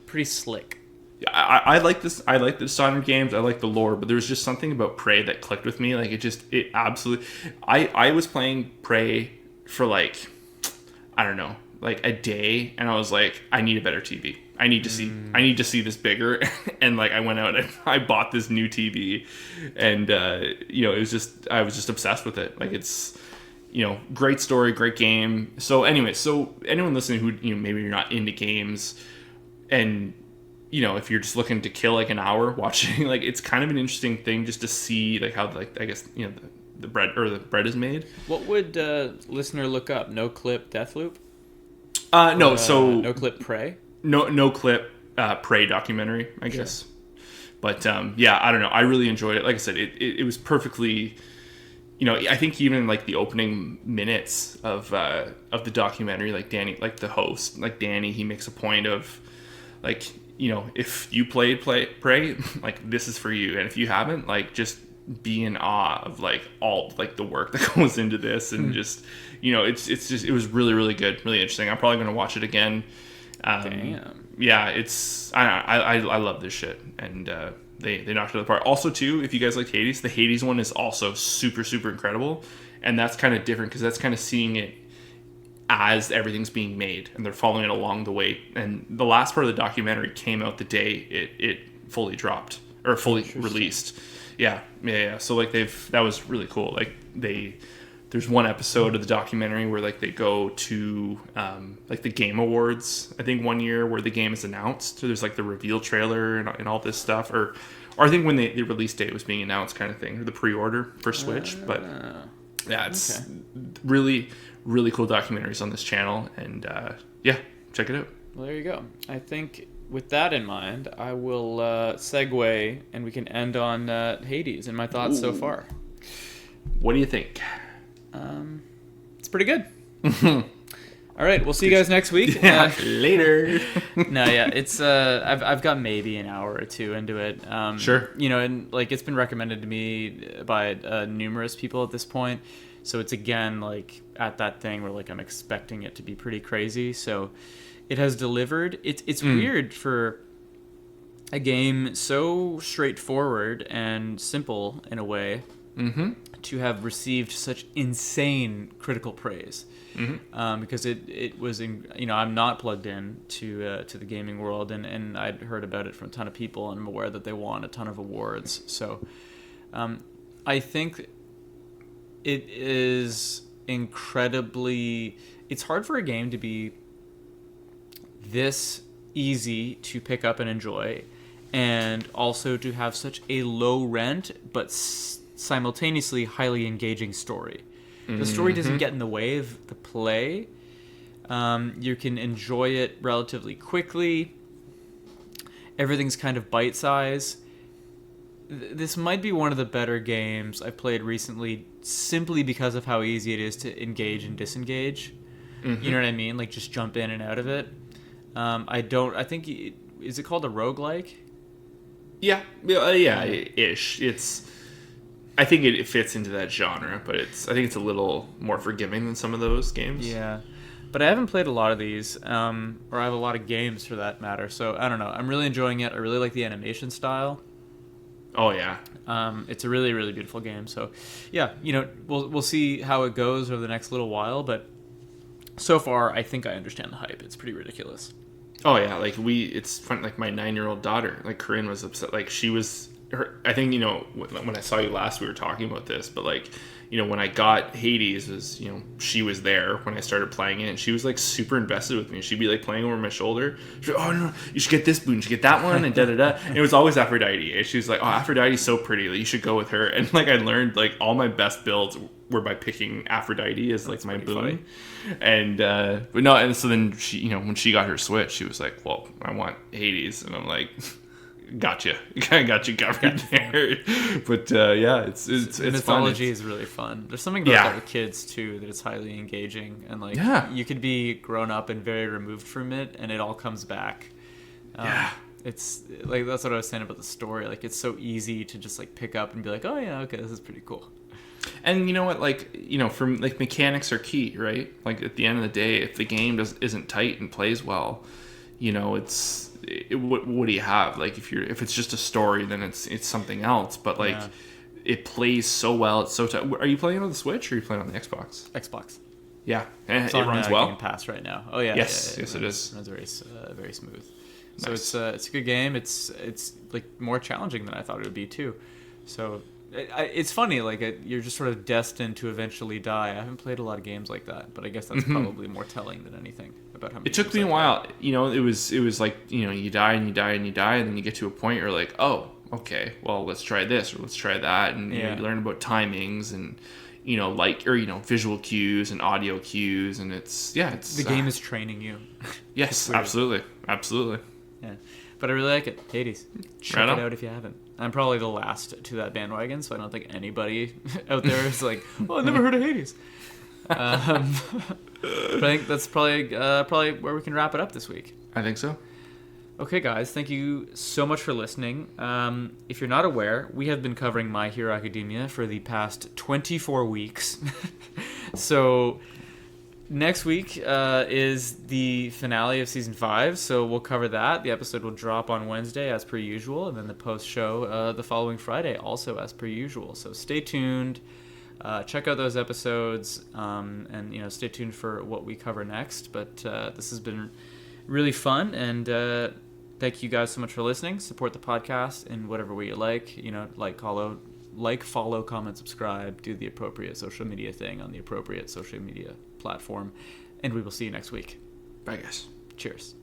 pretty slick. Yeah, I like this. I like the Dishonored games. I like the lore, but there was just something about Prey that clicked with me. Like it absolutely. I was playing Prey for like, I don't know, like a day, and I was like, I need a better TV. I need to see this bigger. And like I went out and I bought this new TV, and it was just, I was just obsessed with it. Like it's, great story, great game. So anyway, so anyone listening who maybe you're not into games, and if you're just looking to kill like an hour watching, like it's kind of an interesting thing just to see like how, like, I guess the bread is made. What would listener look up? No Clip Deathloop? No, so No Clip Prey. No Clip Prey documentary, I guess. But yeah, I don't know. I really enjoyed it. Like I said, it was perfectly. I think even like the opening minutes of the documentary, like Danny, like the host, like Danny, he makes a point of like, if you played Prey, like this is for you, and if you haven't, like just be in awe of like all like the work that goes into this, and just it's just, it was really, really good, really interesting. I'm probably gonna watch it again. Damn. Yeah, it's I love this shit, and they knocked it out of the park. Also, too, if you guys like Hades, the Hades one is also super, super incredible, and that's kind of different because that's kind of seeing it as everything's being made, and they're following it along the way. And the last part of the documentary came out the day it fully dropped or fully released. Yeah. So like that was really cool. Like there's one episode of the documentary where like they go to like the Game Awards, I think one year, where the game is announced. So there's like the reveal trailer and all this stuff, or I think when the release date was being announced, kind of thing, or the pre-order for Switch. But yeah, it's really, really cool documentaries on this channel, and yeah, check it out. Well, there you go. I think with that in mind, I will segue, and we can end on Hades and my thoughts so far. What do you think? It's pretty good. All right, we'll see you guys next week. Later. No, yeah, it's I've got maybe an hour or two into it. Sure. And like it's been recommended to me by numerous people at this point. So it's again like at that thing where like I'm expecting it to be pretty crazy. So it has delivered. It's weird for a game so straightforward and simple in a way to have received such insane critical praise. Because it was I'm not plugged in to the gaming world, and I'd heard about it from a ton of people, and I'm aware that they won a ton of awards. So I think it is incredibly. It's hard for a game to be this easy to pick up and enjoy, and also to have such a low rent but simultaneously highly engaging story. The story doesn't get in the way of the play. You can enjoy it relatively quickly. Everything's kind of bite-sized. This might be one of the better games I've played recently, simply because of how easy it is to engage and disengage. You know what I mean? Like, just jump in and out of it. I think, is it called a roguelike? Yeah, ish. I think it fits into that genre, but I think it's a little more forgiving than some of those games. Yeah, but I haven't played a lot of these, or I have a lot of games for that matter. So I don't know. I'm really enjoying it. I really like the animation style. Oh yeah. It's a really, really beautiful game. So yeah, we'll see how it goes over the next little while. But so far, I think I understand the hype. It's pretty ridiculous. Oh yeah, like it's fun. Like my 9-year-old daughter, like Corinne, was upset. Like she was. I think when I saw you last, we were talking about this, but like when I got Hades, was she was there when I started playing it, and she was like super invested with me. She'd be like playing over my shoulder. She'd be like, oh no, you should get this boon, you should get that one, and da da da. And it was always Aphrodite, and she was like, oh, Aphrodite's so pretty, like, you should go with her. And like I learned like all my best builds were by picking Aphrodite as like my boon. Funny. And but no, and so then she when she got her Switch, she was like, well, I want Hades, and I'm like. Gotcha. I got you covered there. But yeah, it's mythology fun. Is really fun. There's something about that with kids too that is highly engaging, and like you could be grown up and very removed from it, and it all comes back. It's like that's what I was saying about the story. Like it's so easy to just like pick up and be like, oh yeah, okay, this is pretty cool. And you know what, like, you know, from like mechanics are key, right? Like at the end of the day, if the game isn't tight and plays well, you know, what do you have? Like if it's just a story, then it's something else. But like it plays so well, it's so tight. Are you playing on the Switch or are you playing on the Xbox? Xbox. Yeah, it runs well. Game Pass right now. Oh yeah. Yes, it is. Runs very very smooth. Nice. So it's a good game. It's like more challenging than I thought it would be too. So it's funny, like you're just sort of destined to eventually die. I haven't played a lot of games like that, but I guess that's probably more telling than anything about how many. It took me a while. You know, it was like, you know, you die and you die and you die, and then you get to a point where you're like, oh, okay, well, let's try this or let's try that, and you know, you learn about timings and, you know, like, or, you know, visual cues and audio cues, and it's the game is training you. Yes, absolutely. Yeah, but I really like it. Hades, check it out if you haven't. I'm probably the last to that bandwagon, so I don't think anybody out there is like, "Oh, I've never heard of Hades." But I think that's probably where we can wrap it up this week. I think so. Okay, guys, thank you so much for listening. If you're not aware, we have been covering My Hero Academia for the past 24 weeks. So next week is the finale of season 5, so we'll cover that. The episode will drop on Wednesday as per usual, and then the post show the following Friday also as per usual. So stay tuned. Check out those episodes, and you know, stay tuned for what we cover next. But this has been really fun, and thank you guys so much for listening. Support the podcast in whatever way you like. You know, follow, comment, subscribe, do the appropriate social media thing on the appropriate social media platform, and we will see you next week. Bye, guys. Cheers.